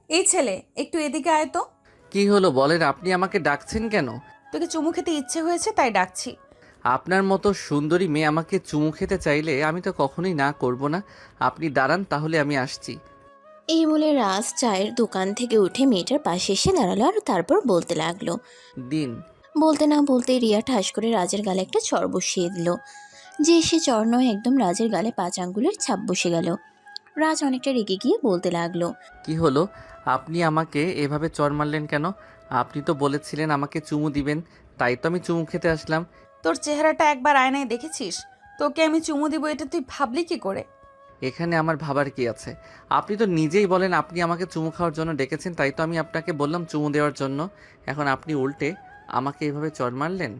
এই ছেলে, একটু এদিকে আয় তো। কি হলো বলেন, আপনি আমাকে ডাকছেন কেন? তোকে চুমু খেতে ইচ্ছে হয়েছে তাই ডাকছি। আপনার মতো সুন্দরী মেয়ে আমাকে চুমু খেতে চাইলে আমি তো কখনোই না করব না। আপনি দাঁড়ান, তাহলে আমি আসছি। এই বলে রাজ চায়ের দোকান থেকে উঠে মেয়েটার পাশে এসে দাঁড়ালো আর তারপর বলতে লাগলো। দিন। বলতে না বলতে রিয়া ঠাস করে রাজের গালে একটা চড় বসিয়ে দিল। যে সে চড় নয়, একদম রাজের গালে 5 আঙ্গুলের ছাপ বসে গেল। রাজ অনেকটা রেগে গিয়ে বলতে লাগলো। কি হলো? আপনি আমাকে এভাবে চড় মারলেন কেন? আপনি তো বলেছিলেন আমাকে চুমু দিবেন, তাই তো আমি চুমু খেতে আসলাম। তোর চেহারাটা একবার আয়নায় দেখেছিস? তোকে আমি চুমু দিব এটা তুই ভাবলি কি করে? এখানে আমার ভাবার কি আছে? আপনি তো নিজেই বলেন আপনি আমাকে চুমু খাওয়ার জন্য ডেকেছেন, তাই তো আমি আপনাকে বললাম চুমু দেওয়ার জন্য। এখন আপনি উল্টে আমাকে এভাবে চড় মারলেন।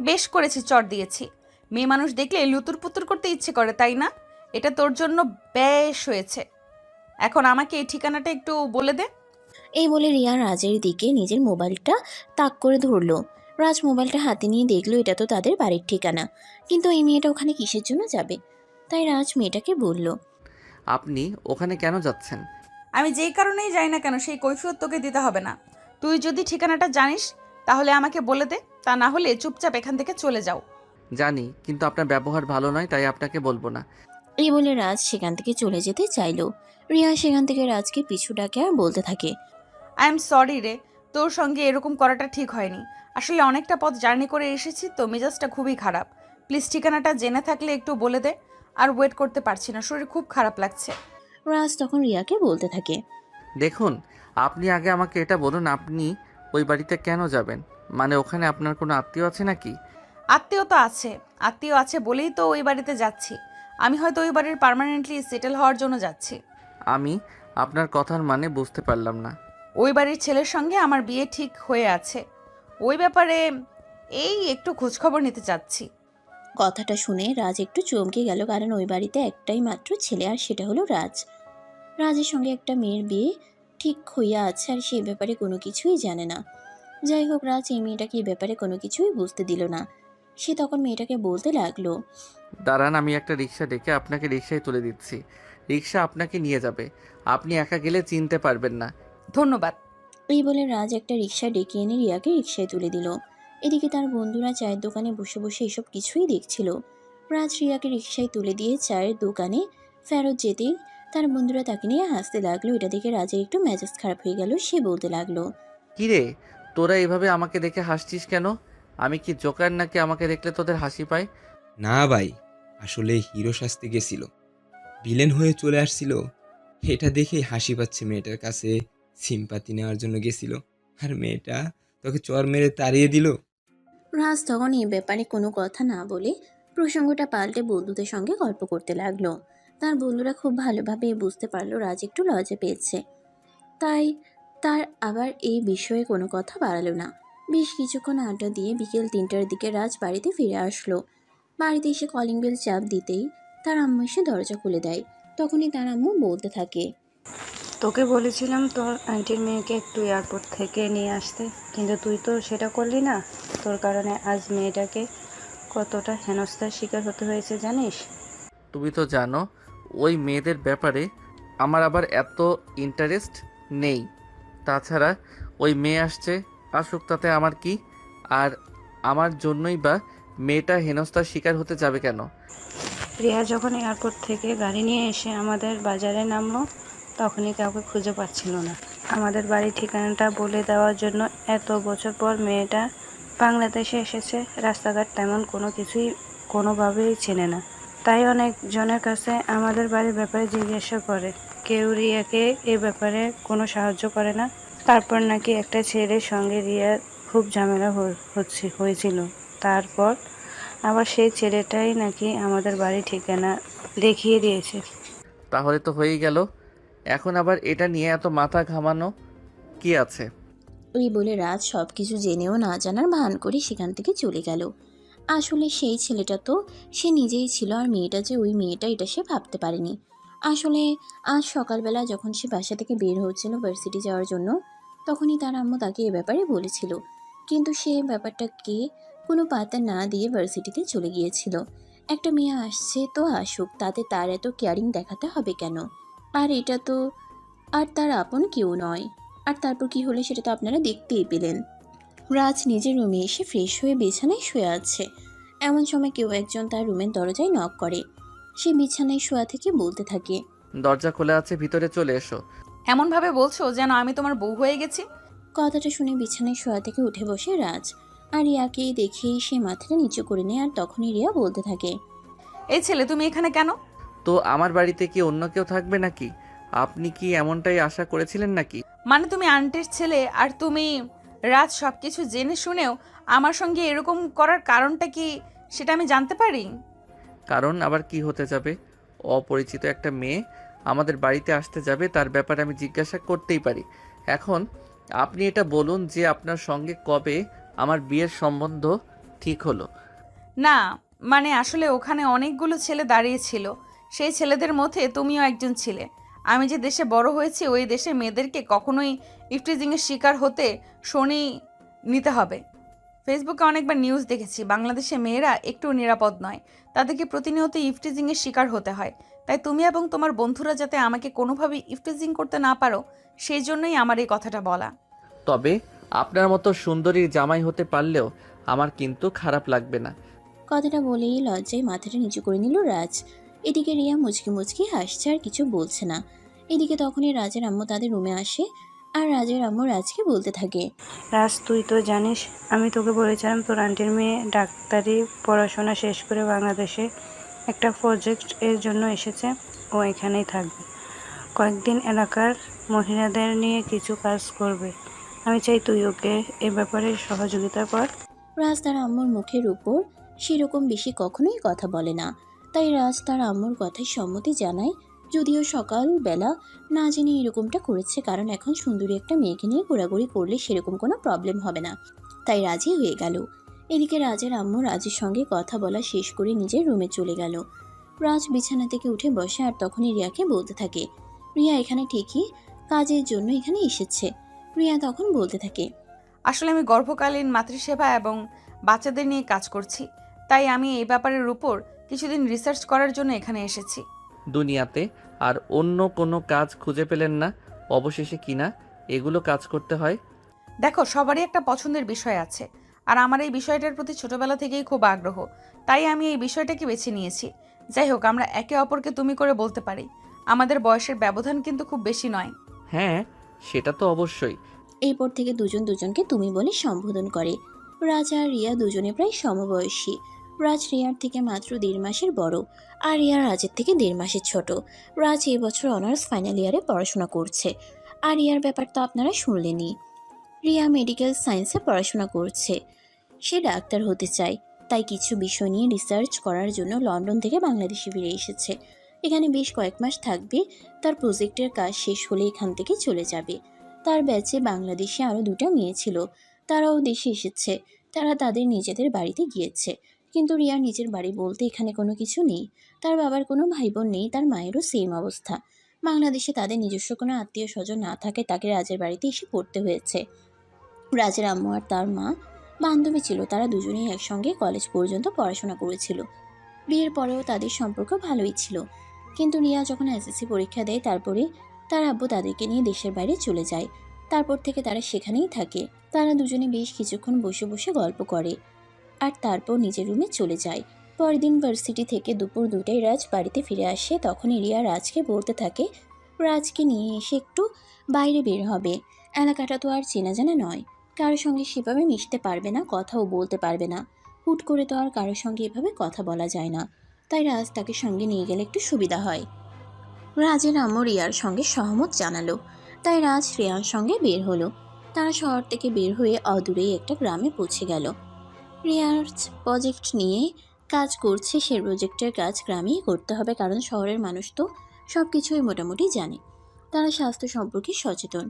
বেশ করেছি, চট দিয়েছি। মেয়ে মানুষ দেখলে লুতুর পুতুর করতে ইচ্ছে করে, তাই না? এটা তোর জন্য বেশ হয়েছে। এখন আমাকে এই ঠিকানাটা একটু বলে দে। এই বলে রিয়া রাজের দিকে নিজের মোবাইলটা তাক করে ধরলো। রাজ মোবাইলটা হাতে নিয়ে দেখলো এটা তো তাদের বাড়ির ঠিকানা। কিন্তু এই মেয়েটা ওখানে কিসের জন্য যাবে? তাই রাজ মেয়েটাকে বলল। আপনি ওখানে কেন যাচ্ছেন? আমি যেই কারণেই যাই না কেন সেই কৈফিয়ত তোকে দিতে হবে না। তুই যদি ঠিকানাটা জানিস তাহলে আমাকে বলে দে, তা না হলে চুপচাপ এখান থেকে চলে যাও। জানি, কিন্তু আপনার ব্যবহার ভালো নয়, তাই আপনাকে বলবো না। এই বলে রাজ সেখান থেকে চলে যেতে চাইলো। রিয়া সেখান থেকে রাজকে পিছু ডাকে আর বলতে থাকে। আই এম সরি রে, তোর সঙ্গে এরকম করাটা ঠিক হয়নি। আসলে অনেকটা পথ জার্নি করে এসেছি তো মেজাজটা খুবই খারাপ। প্লিজ ঠিকানাটা জেনে থাকলে একটু বলে দে। আর ওয়েট করতে পারছি না, শরীর খুব খারাপ লাগছে। রাজ তখন রিয়াকে বলতে থাকে। দেখুন, আপনি আগে আমাকে এটা বলুন, আপনি ওই বাড়িতে কেন যাবেন? মানে ওখানে আপনার কোনো আত্মীয় আছে নাকি? আত্মীয় তো আছে। আত্মীয় আছে বলেই তো ওই বাড়িতে যাচ্ছি। আমি হয়তো ওই বাড়ির পার্মানেন্টলি সেটেল হওয়ার জন্য যাচ্ছি। আমি আপনার কথার মানে বুঝতে পারলাম না। ওই বাড়ির ছেলের সঙ্গে আমার বিয়ে ঠিক হয়ে আছে। ওই ব্যাপারে এই একটু খোঁজখবর নিতে চাচ্ছি। কথাটা শুনে রাজ একটু চমকে গেল, কারণ ওই বাড়িতে একটাই মাত্র ছেলে আর সেটা হলো রাজ। রাজের সঙ্গে একটা মেয়ের বিয়ে ঠিক হইয়া আছে আর সেই ব্যাপারে কোনো কিছুই জানে না। যাই হোক, রাজ এই মেয়েটাকে এই ব্যাপারে কোনো কিছুই বুঝতে দিল না। সে তখন মেয়েটাকে বলতে লাগলো। দাঁড়ান, আমি একটা রিক্সা ডেকে আপনাকে রিক্সায় তুলে দিচ্ছি। রিক্সা আপনাকে নিয়ে যাবে। আপনি একা গেলে চিনতে পারবেন না। ধন্যবাদ। এই বলে রাজ একটা রিক্সা ডেকে এনে রিয়াকে রিক্সায় তুলে দিল। এদিকে তার বন্ধুরা চায়ের দোকানে বসে বসে এসব কিছুই দেখছিল। রাজ রিয়াকে রিক্সায় তুলে দিয়ে চায়ের দোকানে ফেরত যেতেই তার বন্ধুরা তাকে নিয়ে হাসতে লাগলো। এটা দেখে রাজের একটু মেজাজ খারাপ হয়ে গেল। সে বলতে লাগলো। কি রে, তোরা এভাবে আমাকে দেখে হাসছিস কেন? আমি কি জোকার নাকি আমাকে দেখলে তোদের হাসি পায়? না ভাই, আসলে হিরো সাজতে গেছিল, ভিলেন হয়ে চলে আসছিল। এটা দেখেই হাসি পাচ্ছে। মেয়েটার কাছে সিম্পাতি নেওয়ার জন্য গেছিল, আর মেয়েটা তোকে চর মেরে তাড়িয়ে দিল। রাজ তখন এই ব্যাপারে কোনো কথা না বলে প্রসঙ্গটা পাল্টে বন্ধুদের সঙ্গে গল্প করতে লাগলো। তার বন্ধুরা খুব ভালোভাবে বুঝতে পারলো রাজ একটু লজ্জা পেয়েছে। তাই তার আবার এই বিষয়ে কোনো কথা বাড়ালো না। বেশ কিছুক্ষণ আড্ডা দিয়ে বিকেল 3টার দিকে রাজ বাড়িতে ফিরে আসলো। বাড়িতে এসে কলিং বেল চাপ দিতেই তার আম্মু এসে দরজা খুলে দেয়। তখনই তার আম্মু বলতে থাকে। তোকে বলেছিলাম তোর আন্টির মেয়েকে একটু এয়ারপোর্ট থেকে নিয়ে আসতে, কিন্তু তুই তো সেটা করলি না। তোর কারণে আজ মেয়েটাকে কতটা হেনস্থার শিকার হতে হয়েছে জানিস? তুমি তো জানো ওই মেয়েদের ব্যাপারে আমার আবার এত ইন্টারেস্ট নেই। তাছাড়া ওই মেয়ে আসছে, আসুক, তাতে আমার কি? আর আমার জন্যই বা মেয়েটা হেনস্থার শিকার হতে যাবে কেন? প্রিয়া যখন এয়ারপোর্ট থেকে গাড়ি নিয়ে এসে আমাদের বাজারে নামলো, তখনই কাউকে খুঁজে পাচ্ছিল না। আমাদের বাড়ির ঠিকানাটা বলে দেওয়ার জন্য এত বছর পর মেয়েটা বাংলাদেশে এসেছে। রাস্তাঘাট তেমন কোনো কিছুই কোনোভাবেই চেনে না। তাই অনেক জনের কাছে আমাদের বাড়ির ব্যাপারে জিজ্ঞাসা করে। কেউ রিয়াকে এ ব্যাপারে কোনো সাহায্য করে না। তারপর নাকি একটা ছেলের সঙ্গে রিয়ার খুব ঝামেলা হয়েছিল। তারপর আবার সেই ছেলেটাই নাকি আমাদের বাড়ির ঠিকানা দেখিয়ে দিয়েছে। তাহলে তো হয়েই গেল। এখন আবার এটা নিয়ে এত মাথা ঘামানো কি আছে? ওই বলে রাজ সব কিছু জেনেও না জানার ভান করে সেখান থেকে চলে গেল। আসলে সেই ছেলেটা তো সে নিজেই ছিল, আর মেয়েটা যে ওই মেয়েটা এটা সে ভাবতে পারেনি। আসলে আজ সকালবেলা যখন সে বাসা থেকে বের হচ্ছিল ভার্সিটি যাওয়ার জন্য, তখনই তার আম্মু তাকে এ ব্যাপারে বলেছিল। কিন্তু সে ব্যাপারটাকে কোনো পাত্তা না দিয়ে ভার্সিটিতে চলে গিয়েছিল। একটা মেয়ে আসছে তো আসুক, তাতে তার এত কেয়ারিং দেখাতে হবে কেন? আর এটা তো আর তার আপন কেউ নয়। আর তারপর কি হলো সেটা তো আপনারা দেখতেই পেলেন। রাজ নিজের রুমে এসে ফ্রেশ হয়ে বিছানায় শুয়ে আছে। এমন সময় কেউ একজন তার রুমের দরজায় নক করে। সে বিছানায় শোয়া থেকে বলতে থাকে, দরজা খোলা আছে, ভিতরে চলে এসো। এমনভাবে বলছো যেন আমি তোমার বউ হয়ে গেছি। কথাটা শুনে বিছানায় শোয়া থেকে উঠে বসে রাজ। আর রিয়াকে দেখেই সে মাথাটা নিচু করে নেয়। আর তখনই রিয়া বলতে থাকে, এই ছেলে, তুমি এখানে কেন? তো আমার বাড়িতে কি অন্য কেউ থাকবে নাকি? আপনি কি এমনটাই আশা করেছিলেন নাকি? মানে তুমি আন্টির ছেলে আর তুমি রাজ সব কিছু জেনে শুনেও আমার সঙ্গে এরকম করার কারণটা কি সেটা আমি জানতে পারি? কারণ আবার কি হতে যাবে? অপরিচিত একটা মেয়ে আমাদের বাড়িতে আসতে যাবে, তার ব্যাপারে আমি জিজ্ঞাসা করতেই পারি। এখন আপনি এটা বলুন যে আপনার সঙ্গে কবে আমার বিয়ের সম্বন্ধ ঠিক হলো? না, মানে আসলে ওখানে অনেকগুলো ছেলে দাঁড়িয়ে ছিল। সেই ছেলেদের মধ্যে তুমিও একজন ছিলে। আমি যে দেশে বড় হয়েছি ওই দেশে মেয়েদেরকে কখনোই ইফটিজিংয়ের শিকার হতে শোনি নিতে হবে। ফেসবুকে অনেকবার নিউজ দেখেছি বাংলাদেশে মেয়েরা একটু নিরাপদ নয়, তাদেরকে প্রতিনিয়ত ইফটিজিংয়ের শিকার হতে হয়। তাই তুমি এবং তোমার বন্ধুরা যাতে আমাকে কোনোভাবেই ইফটিজিং করতে না পারো সেই জন্যই আমার এই কথাটা বলা। তবে আপনার মতো সুন্দরীর জামাই হতে পারলেও আমার কিন্তু খারাপ লাগবে না। কথাটা বলেই লজ্জায় মাথাটা নিচু করে নিল রাজ। এদিকে রিয়া মুচকি মুচকি হাসছে আর কিছু বলছে না। এদিকে তখনই রাজের আম্মু তাদের রুমে আসে। আর রাজের আম্মু রাজকে বলতে থাকে, রাজ, তুই তো জানিস আমি তোকে বলেছিলাম তোর আন্টির মেয়ে ডাক্তারি পড়াশোনা শেষ করে বাংলাদেশে একটা প্রজেক্ট এর জন্য এসেছে। ও এখানেই থাকবে কয়েকদিন, এলাকার মহিলাদের নিয়ে কিছু কাজ করবে। আমি চাই তুই ওকে এ ব্যাপারে সহযোগিতা কর। রাজ তার আম্মুর মুখের উপর সেরকম বেশি কখনোই কথা বলে না। তাই রাজ তার আম্মুর কথায় সম্মতি জানায়। যদিও সকালবেলা না জেনে এরকমটা করেছে, কারণ এখন সুন্দরী একটা মেয়েকে নিয়ে ঘোরাঘুরি করলে সেরকম কোনো প্রবলেম হবে না। তাই রাজি হয়ে গেল। এদিকে রাজের আম্মু রাজের সঙ্গে কথা বলা শেষ করে নিজের রুমে চলে গেল। রাজ বিছানা থেকে উঠে বসে আর তখনই রিয়াকে বলতে থাকে, রিয়া এখানে ঠিকই কাজের জন্য এখানে এসেছে। রিয়া তখন বলতে থাকে, আসলে আমি গর্ভকালীন মাতৃসেবা এবং বাচ্চাদের নিয়ে কাজ করছি, তাই আমি এই ব্যাপারের উপর কিছুদিন রিসার্চ করার জন্য এখানে এসেছি। দুনিয়াতে আর অন্য কোনো কাজ খুঁজে পেলেন না অবশেষে কিনা এগুলো কাজ করতে হয়? দেখো, সবারই একটা পছন্দের বিষয় আছে, আর আমার এই বিষয়টার প্রতি ছোটবেলা থেকেই খুব আগ্রহ, তাই আমি এই বিষয়টাকে বেছে নিয়েছি। যাই হোক, আমরা একে অপরকে তুমি করে বলতে পারি। আমাদের বয়সের ব্যবধান কিন্তু খুব বেশি নয়। হ্যাঁ, সেটা তো অবশ্যই। এরপর থেকে দুজন দুজনকে তুমি বলে সম্বোধন করে। রাজ আর রিয়া দুজনে প্রায় সমবয়সী। রাজ রিয়ার থেকে মাত্র 1.5 মাসের বড়, আর রিয়া রাজের থেকে 1.5 মাসের ছোট। রাজ এবছর অনার্স ফাইনাল ইয়ারে পড়াশোনা করছে। আর রিয়ার ব্যাপার তো আপনারা শুনলেনই। রিয়া মেডিকেল সায়েন্সে পড়াশোনা করছে। সে ডাক্তার হতে চায়, তাই কিছু বিষয় নিয়ে রিসার্চ করার জন্য লন্ডন থেকে বাংলাদেশে ফিরে এসেছে। এখানে বেশ কয়েক মাস থাকবে। তার প্রজেক্টের কাজ শেষ হলে এখান থেকে চলে যাবে। তার ব্যাচে বাংলাদেশে আরও 2টা মেয়ে ছিল, তারাও দেশে এসেছে। তারা তাদের নিজেদের বাড়িতে গিয়েছে। কিন্তু রিয়ার নিজের বাড়ি বলতে এখানে কোনো কিছু নেই। তার বাবার কোনো ভাই বোন নেই, তার মায়েরও সেম অবস্থা। বাংলাদেশে তাদের নিজস্ব কোনো আত্মীয় স্বজন না থাকে, তাকে রাজের বাড়িতে এসে পড়তে হয়েছে। রাজের আম্মু আর তার মা বান্ধবী ছিল, তারা দুজনেই একসঙ্গে কলেজ পর্যন্ত পড়াশোনা করেছিল। বিয়ের পরেও তাদের সম্পর্ক ভালোই ছিল। কিন্তু রিয়া যখন এসএসসি পরীক্ষা দেয় তারপরে তার আব্বু তাদেরকে নিয়ে দেশের বাইরে চলে যায়। তারপর থেকে তারা সেখানেই থাকে। তারা দুজনে বেশ কিছুক্ষণ বসে বসে গল্প করে আর তারপর নিজের রুমে চলে যায়। পরদিন ভার্সিটি থেকে দুপুর 2টায় রাজ বাড়িতে ফিরে আসে। তখনই রিয়া রাজকে বলতে থাকে রাজকে নিয়ে এসে একটু বাইরে বের হবে। এলাকাটা তো আর চেনা জানা নয়, কারোর সঙ্গে সেভাবে মিশতে পারবে না, কথাও বলতে পারবে না। হুট করে তো আর কারোর সঙ্গে এভাবে কথা বলা যায় না। তাই রাজ তাকে সঙ্গে নিয়ে গেলে একটু সুবিধা হয়। রাজের আম্মু রিয়ার সঙ্গে সহমত জানালো। তাই রাজ রিয়ার সঙ্গে বের হলো। তারা শহর থেকে বের হয়ে অদূরেই একটা গ্রামে পৌঁছে গেল। রিয়ার প্রজেক্ট নিয়ে কাজ করছে। সে প্রজেক্টের কাজ গ্রামেই করতে হবে, কারণ শহরের মানুষ তো সব কিছুই মোটামুটি জানে। তারা স্বাস্থ্য সম্পর্কে সচেতন।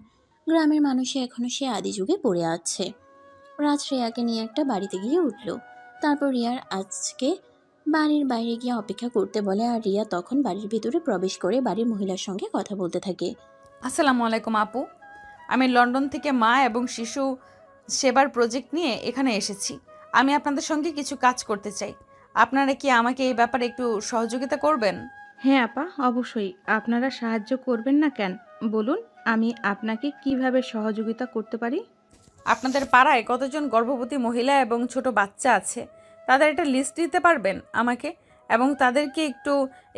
গ্রামের মানুষে এখনও সে আদি যুগে পড়ে আছে। রাজ রিয়াকে নিয়ে একটা বাড়িতে গিয়ে উঠল। তারপর রিয়ার আজকে বাড়ির বাইরে গিয়ে অপেক্ষা করতে বলে। আর রিয়া তখন বাড়ির ভিতরে প্রবেশ করে বাড়ির মহিলার সঙ্গে কথা বলতে থাকে। আসসালামু আলাইকুম আপু, আমি লন্ডন থেকে মা এবং শিশু সেবার প্রজেক্ট নিয়ে এখানে এসেছি। আমি আপনাদের সঙ্গে কিছু কাজ করতে চাই। আপনারা কি আমাকে এই ব্যাপারে একটু সহযোগিতা করবেন? হ্যাঁ আপা, অবশ্যই। আপনারা সাহায্য করবেন না কেন বলুন। আমি আপনাকে কিভাবে সহযোগিতা করতে পারি? আপনাদের পাড়ায় কতজন গর্ভবতী মহিলা এবং ছোট বাচ্চা আছে তাদের একটা লিস্ট দিতে পারবেন আমাকে, এবং তাদেরকে একটু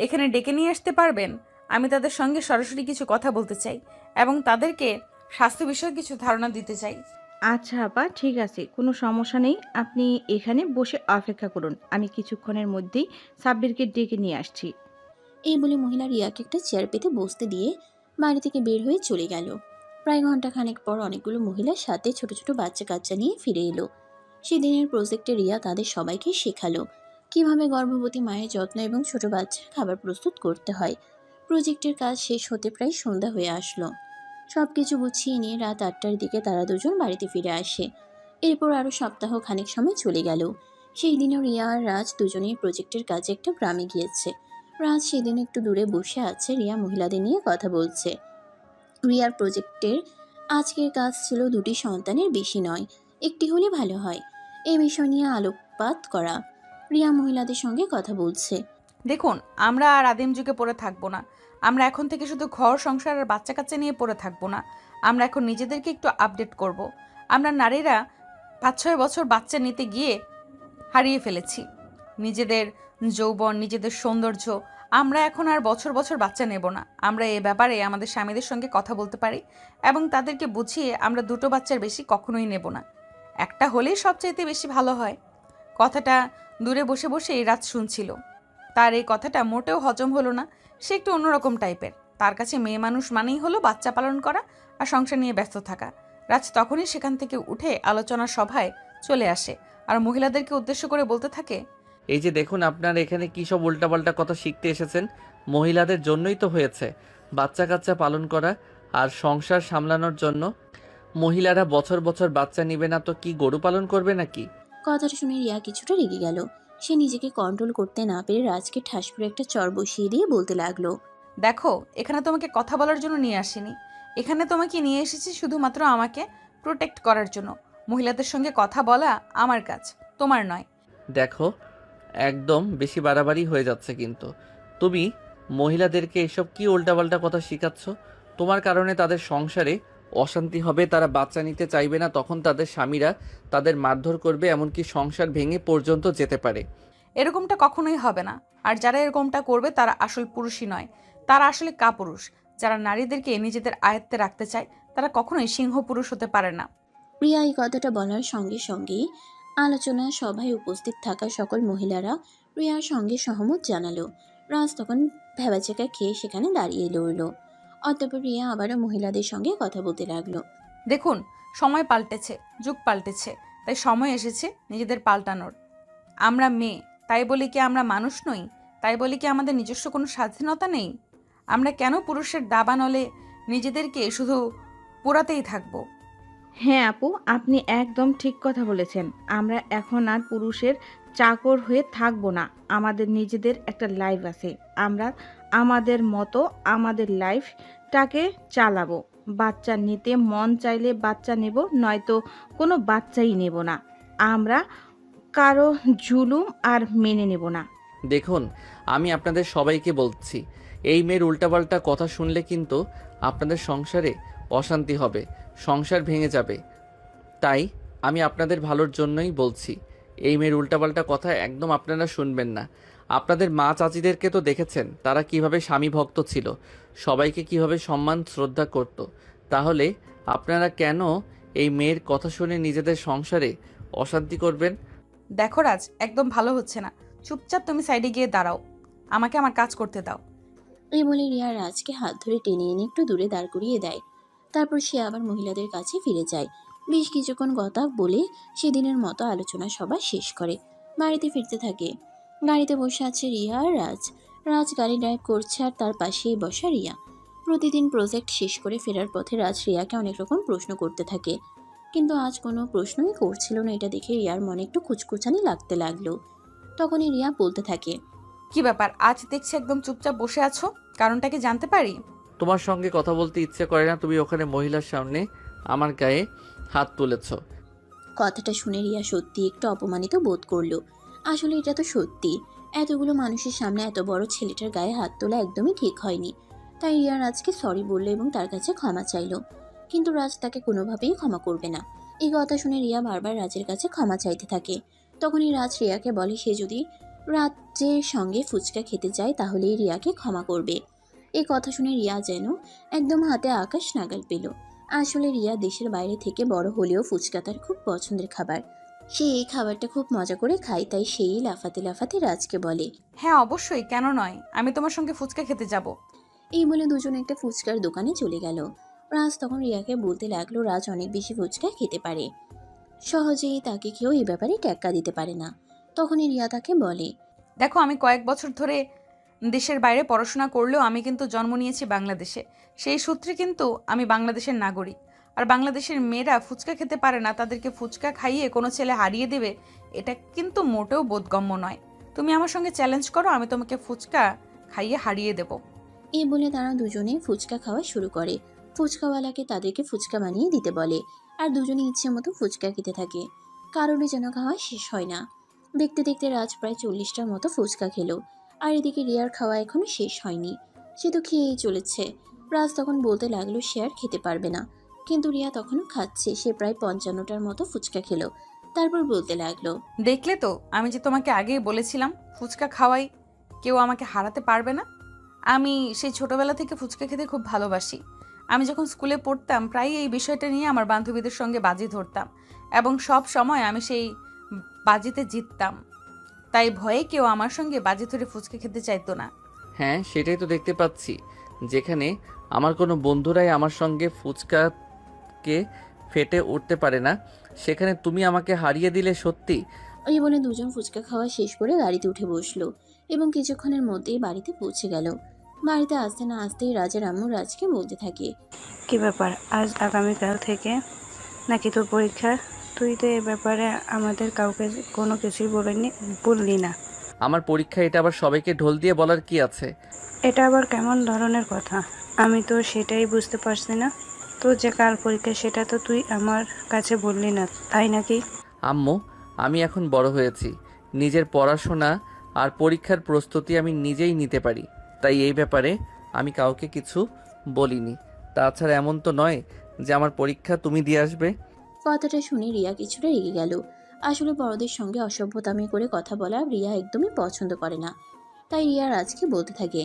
এখানে ডেকে নিয়ে আসতে পারবেন? আমি তাদের সঙ্গে সরাসরি কিছু কথা বলতে চাই এবং তাদেরকে স্বাস্থ্য বিষয়ে কিছু ধারণা দিতে চাই। আচ্ছা আপা, ঠিক আছে, কোনো সমস্যা নেই। আপনি এখানে বসে অপেক্ষা করুন, আমি কিছুক্ষণের মধ্যেই সাব্বিরকে ডেকে নিয়ে আসছি। এই বলে মহিলা রিয়াকে একটা চেয়ার পেতে বসতে দিয়ে বাড়ি থেকে বের হয়ে চলে গেল। প্রায় ঘন্টাখানেক পর অনেকগুলো মহিলার সাথে ছোট ছোট বাচ্চা কাচ্চা নিয়ে ফিরে এলো। সেদিনের প্রজেক্টে রিয়া তাদের সবাইকে শেখালো কিভাবে গর্ভবতী মায়ের যত্ন এবং ছোট বাচ্চার খাবার প্রস্তুত করতে হয়। প্রজেক্টের কাজ শেষ হতে প্রায় সন্ধ্যা হয়ে আসলো। সব কিছু গুছিয়ে নিয়ে রাত 8টার দিকে তারা দুজন বাড়িতে ফিরে আসে। এরপর আরও সপ্তাহ খানেক সময় চলে গেল। সেই দিনও রিয়া আর রাজ দুজনেই প্রজেক্টের কাজে একটা গ্রামে গিয়েছে। রাজ সেদিন একটু দূরে বসে আছে, রিয়া মহিলাদের নিয়ে কথা বলছে। রিয়ার প্রজেক্টের আজকের কাজ ছিল দুটি সন্তানের বেশি নয়, একটি হলে ভালো হয়, এই বিষয় নিয়ে আলোকপাত করা। রিয়া মহিলাদের সঙ্গে কথা বলছে। দেখুন, আমরা আর আদিম যুগে পড়ে থাকবো না। আমরা এখন থেকে শুধু ঘর সংসার আর বাচ্চা কাচ্চা নিয়ে পড়ে থাকবো না। আমরা এখন নিজেদেরকে একটু আপডেট করব। আমরা নারীরা 5-6 বছর বাচ্চা নিতে গিয়ে হারিয়ে ফেলেছি নিজেদের যৌবন, নিজেদের সৌন্দর্য। আমরা এখন আর বছর বছর বাচ্চা নেব না। আমরা এ ব্যাপারে আমাদের স্বামীদের সঙ্গে কথা বলতে পারি এবং তাদেরকে বুঝিয়ে আমরা 2টো বাচ্চার বেশি কখনোই নেব না। একটা হলেই সবচাইতে বেশি ভালো হয়। কথাটা দূরে বসে বসে এই রাত শুনছিল। তার এই কথাটা মোটেও হজম হলো না। সে একটু অন্যরকম টাইপের। তার কাছে মেয়ে মানুষ মানেই হলো বাচ্চা পালন করা আর সংসার নিয়ে ব্যস্ত থাকা। রাজ তখনই সেখান থেকে উঠে আলোচনার সভায় চলে আসে আর মহিলাদেরকে উদ্দেশ্য করে বলতে থাকে, এই যে দেখুন, আপনারা এখানে কী সব উল্টাপাল্টা কথা শিখতে এসেছেন। মহিলাদের জন্যই তো হয়েছে বাচ্চা কাচ্চা পালন করা আর সংসার সামলানোর জন্য। মহিলারা বছর বছর বাচ্চা নেবে না তো কি গরু পালন করবে নাকি? কথাটা শুনে রিয়া কিছুটা রেগে গেল। সে নিজেকে কন্ট্রোল করতে না পেরে রাজকে ঠাস করে একটা চড় বসিয়ে দিয়ে বলতে লাগলো, দেখো, এখানে তোমাকে কথা বলার জন্য নিয়ে আসিনি। এখানে তোমাকে নিয়ে এসেছি শুধুমাত্র আমাকে প্রোটেক্ট করার জন্য। মহিলাদের সঙ্গে কথা বলা আমার কাজ, তোমার নয়। দেখো, একদম বেশি বাড়াবাড়ি হয়ে যাচ্ছে কিন্তু। তুমি মহিলাদেরকে এসব কি উল্টাপাল্টা কথা শেখাচ্ছ? তোমার কারণে তাদের সংসারে অশান্তি হবে, তারা বাচ্চা নিতে চাইবে না, তখন তাদের স্বামীরা তাদের মারধর করবে, এমনকি সংসার ভেঙে পর্যন্ত যেতে পারে। এরকমটা কখনোই হবে না। আর যারা এরকমটা করবে তারা আসল পুরুষই নয়, তারা আসলে কাপুরুষ। যারা নারীদেরকে নিজেদের আয়ত্তে রাখতে চায় তারা কখনোই সিংহ পুরুষ হতে পারে না। রিয়া এই কথাটা বলার সঙ্গে সঙ্গেই আলোচনা সভায় উপস্থিত থাকা সকল মহিলারা রিয়ার সঙ্গে সহমত জানালো। রাজ তখন ভেবাচেকা খেয়ে সেখানে দাঁড়িয়ে রইল। অতঃপর রিয়া আবারও মহিলাদের সঙ্গে কথা বলতে লাগলো। দেখুন, সময় পাল্টেছে, যুগ পাল্টেছে, তাই সময় এসেছে নিজেদের পাল্টানোর। আমরা মেয়ে, তাই বলি কি আমরা মানুষ নই? তাই বলি কি আমাদের নিজস্ব কোনো স্বাধীনতা নেই? আমরা কেন পুরুষের দাবানলে নিজেদেরকে শুধু পোড়াতেই থাকবো? হ্যাঁ আপু, আপনি একদম ঠিক কথা বলেছেন। আমরা এখন আর পুরুষের চাকর হয়ে থাকবো না। আমাদের নিজেদের একটা লাইফ আছে। আমরা আমাদের মতো আমাদের লাইফটাকে চালাবো। বাচ্চা নিতে মন চাইলে বাচ্চা নেব, নয়তো কোনো বাচ্চাই নেব না। আমরা কারো জুলুম আর মেনে নেব না। দেখুন, আমি আপনাদের সবাইকে বলছি, এই মেয়ের উল্টাপাল্টা কথা শুনলে কিন্তু আপনাদের সংসারে অশান্তি হবে, সংসার ভেঙে যাবে। তাই আমি আপনাদের ভালোর জন্যই বলছি, এই মেয়ের উল্টাপাল্টা কথা একদম আপনারা শুনবেন না। আপনাদের মা চাচিদেরকে তো দেখেছেন, তারা কিভাবে স্বামী ভক্ত ছিল, সবাইকে কিভাবে সম্মান শ্রদ্ধা করত। তাহলে আপনারা কেন এই মেয়ের কথা শুনে নিজেদের সংসারে অশান্তি করবেন? দেখো রাজ, একদম ভালো হচ্ছে না। চুপচাপ তুমি সাইডে গিয়ে দাঁড়াও, আমাকে আমার কাজ করতে দাও। এই বলে রিয়া রাজকে হাত ধরে টেনে এনে একটু দূরে দাঁড় করিয়ে দেয়। তারপর সে আবার মহিলাদের কাছে ফিরে যায়। বেশ কিছুক্ষণ কথা বলে সেদিনের মতো আলোচনা সভা শেষ করে বাড়িতে ফিরতে থাকে। গাড়িতে বসে আছে রিয়া আর রাজ। রাজ গাড়ি ড্রাইভ করছে আর তার পাশেই বসা রিয়া। প্রতিদিন প্রজেক্ট শেষ করে ফেরার পথে রাজ রিয়াকে অনেক রকম প্রশ্ন করতে থাকে, কিন্তু আজ কোনো প্রশ্নই করছিল না। এটা দেখে রিয়ার মনে একটু খুচখুচানি লাগতে লাগলো। তখনই রিয়া বলতে থাকে, কি ব্যাপার, আজ দেখছি একদম চুপচাপ বসে আছো? কারণটা কি জানতে পারি? তোমার সঙ্গে কথা বলতে ইচ্ছে করে না, তুমি ওখানে মহিলার সামনে আমার গায়ে হাত তুলেছ। কথাটা শুনে রিয়া সত্যি একটু অপমানিত বোধ করলো। আসলে এটা তো সত্যি, এতগুলো মানুষের সামনে এত বড় ছেলেটার গায়ে হাত তোলা একদমই ঠিক হয়নি। তাই রিয়া রাজকে সরি বলল এবং তার কাছে ক্ষমা চাইলো, কিন্তু রাজ তাকে কোনোভাবেই ক্ষমা করবে না। এই কথা শুনে রিয়া বারবার রাজের কাছে ক্ষমা চাইতে থাকে। তখনই রাজ রিয়াকে বলে সে যদি রাজের সঙ্গে ফুচকা খেতে চায় তাহলেই রিয়াকে ক্ষমা করবে। এই কথা শুনে রিয়া যেন একদম হাতে আকাশ নাগাল পেল। আসলে রিয়া দেশের বাইরে থেকে বড় হলেও ফুচকা তার খুব পছন্দের খাবার। সে এই খাবারটা খুব মজা করে খায়, তাই সেই লাফাতে লাফাতে রাজকে বলে। হ্যাঁ অবশ্যই, কেন নয়, আমি তোমার সঙ্গে ফুচকা খেতে যাব। এই বলে দুজন একটা ফুচকার দোকানে চলে গেল। রাজ তখন রিয়াকে বলতে লাগলো রাজ অনেক বেশি ফুচকা খেতে পারে, সহজেই তাকে কেউ এই ব্যাপারে টেক্কা দিতে পারে না। তখনই রিয়া তাকে বলে, দেখো, আমি কয়েক বছর ধরে দেশের বাইরে পড়াশোনা করলেও আমি কিন্তু জন্ম নিয়েছি বাংলাদেশে। সেই সূত্রে কিন্তু আমি বাংলাদেশের নাগরিক। আর বাংলাদেশের মেয়েরা ফুচকা খেতে পারে না, তাদেরকে ফুচকা খাইয়ে কোনো ছেলে হারিয়ে দেবে, এটা কিন্তু মোটেও বোধগম্য নয়। তুমি আমার সঙ্গে চ্যালেঞ্জ করো, আমি তোমাকে ফুচকা খাইয়ে হারিয়ে দেব। এই বলে তারা দুজনে ফুচকা খাওয়া শুরু করে। ফুচকাওয়ালাকে তাদেরকে ফুচকা বানিয়ে দিতে বলে, আর দুজনে ইচ্ছে মতো ফুচকা খেতে থাকে। কারোরই যেন খাওয়া শেষ হয় না। দেখতে দেখতে রাজ প্রায় 40টার মতো ফুচকা খেলো, আর এদিকে রিয়ার খাওয়া এখনো শেষ হয়নি। সে তো খেয়েই চলেছে। রাজ তখন বলতে লাগলো সে আর খেতে পারবে না, কিন্তু রিয়া তখনও খাচ্ছে। সে প্রায় 55টার মতো ফুচকা খেলো, তারপর বলতে লাগলো, দেখলে তো, আমি যে তোমাকে আগেই বলেছিলাম ফুচকা খাওয়াই কেউ আমাকে হারাতে পারবে না। আমি সেই ছোটবেলা থেকে ফুচকা খেতে খুব ভালোবাসি। আমি যখন স্কুলে পড়তাম প্রায়ই এই বিষয়টা নিয়ে আমার বান্ধবীদের সঙ্গে বাজি ধরতাম, এবং সব সময় আমি সেই বাজিতে জিততাম। তাই ভয়ে কেউ আমার সঙ্গে বাজি ধরে ফুচকা খেতে চাইতো না। হ্যাঁ, সেটাই তো দেখতে পাচ্ছি। যেখানে আমার কোনো বন্ধুরাই আমার সঙ্গে ফুচকাকে ফেটে উঠতে পারে না, সেখানে তুমি আমাকে হারিয়ে দিলে সত্যি। ওই বলে দুজন ফুচকা খাওয়া শেষ করে গাড়িতে উঠে বসলো এবং কিছুক্ষণের মধ্যেই বাড়িতে পৌঁছে গেল। বাড়িতে আসতে না আসতেই রাজের আম্মু রাজকে বলতে থাকে, কি ব্যাপার, আজ আগামীকাল থেকে নাকি তোর পরীক্ষা? তুই তো এ ব্যাপারে আমাদের কাউকে কোনো কিছুই বললি না। আমার পরীক্ষা, এটা আবার সবাইকে ঢোল দিয়ে বলার কি আছে? এটা আবার কেমন ধরনের কথা? আমি তো সেটাই বুঝতে পারছি না। তোর যে কাল পরীক্ষা সেটা তো তুই আমার কাছে বললি না, তাই নাকি? আম্মু, আমি এখন বড় হয়েছি, নিজের পড়াশোনা আর পরীক্ষার প্রস্তুতি আমি নিজেই নিতে পারি, তাই এই ব্যাপারে আমি কাউকে কিছু বলিনি। তাছাড়া এমন তো নয় যে আমার পরীক্ষা তুমি দিয়ে আসবে। কথাটা শুনে রিয়া কিছুটা রেগে গেল। আসলে বড়দের সঙ্গে অসভ্যতামি করে কথা বলা রিয়া একদমই পছন্দ করে না। তাই রিয়া রাজকে বলতে থাকে,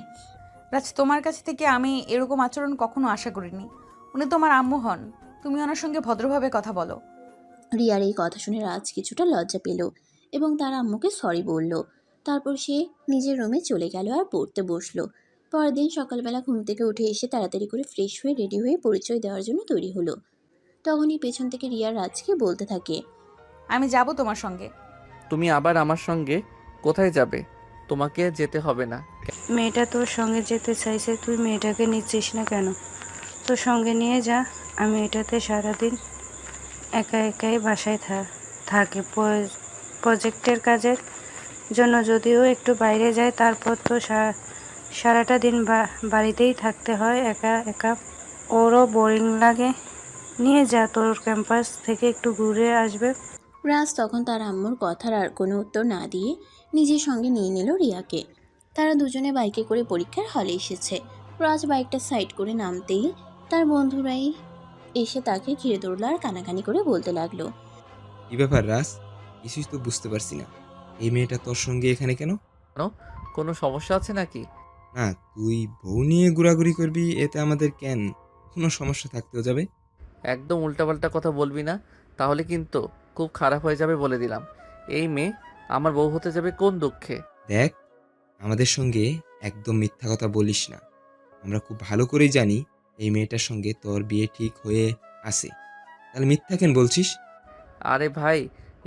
রাজ, তোমার কাছ থেকে আমি এরকম আচরণ কখনো আশা করিনি। উনি তোমার আম্মু হন, তুমি ওনার সঙ্গে ভদ্রভাবে কথা বলো। রিয়ার এই কথা শুনে রাজ কিছুটা লজ্জা পেল এবং তার আম্মুকে সরি বলল। তারপর সে নিজের রুমে চলে গেল আর পড়তে বসলো। পরের দিন সকালবেলা ঘুম থেকে উঠে এসে তাড়াতাড়ি করে ফ্রেশ হয়ে রেডি হয়ে পরিচয় দেওয়ার জন্য তৈরি হলো। তখনই পেছন থেকে রিয়া রাজকে বলতে থাকে, আমি যাব তোমার সঙ্গে। তুমি আবার আমার সঙ্গে কোথায় যাবে? তোমাকে যেতে হবে না। মেয়েটা তোর সঙ্গে যেতে চাইছে, তুই মেয়েটাকে নিচ্ছিস না কেন? তোর সঙ্গে নিয়ে যা। আমি এটাতে সারাদিন একা একাই বাসায় থাকে। প্রজেক্টের কাজের জন্য যদিও একটু বাইরে যায়, তারপর তো সারাটা দিন বাড়িতেই থাকতে হয় একা একা। ওরও বোরিং লাগে। নিয়ে যা, তোর ক্যাম্পাস থেকে একটু ঘুরে আসবে। রাজ তখন তার আম্মুর কথার আর কোনো উত্তর না দিয়ে নিজের সঙ্গে নিয়ে নিল রিয়াকে। তারা দুজনে বাইকে করে পরীক্ষার হলে এসেছে। রাজ বাইকটা সাইড করে নামতেই তার বন্ধুরাই এসে তাকে ঘিরে ধরলো আর কানাকানি করে বলতে লাগলো, কি ব্যাপার রাজ? কিছুই তো বুঝতে পারছি না। এই মেয়েটা তোর সঙ্গে এখানে কেন? কেন? কোনো সমস্যা আছে নাকি? না, তুই বউ নিয়ে ঘোরাঘুরি করবি, এতে আমাদের কেন কোনো সমস্যা থাকতেও যাবে? একদম উল্টাপাল্টা কথা বলবি না, তাহলে কিন্তু খুব খারাপ হয়ে যাবে বলে দিলাম। এই মেয়ে আমার বউ হতে যাবে কোন দুঃখে? দেখ, আমাদের সঙ্গে একদম মিথ্যা কথা বলিস না। আমরা খুব ভালো করেই জানি এই মেয়েটার সঙ্গে তোর বিয়ে ঠিক হয়ে আছে, তাহলে মিথ্যা কেন বলছিস? আরে ভাই,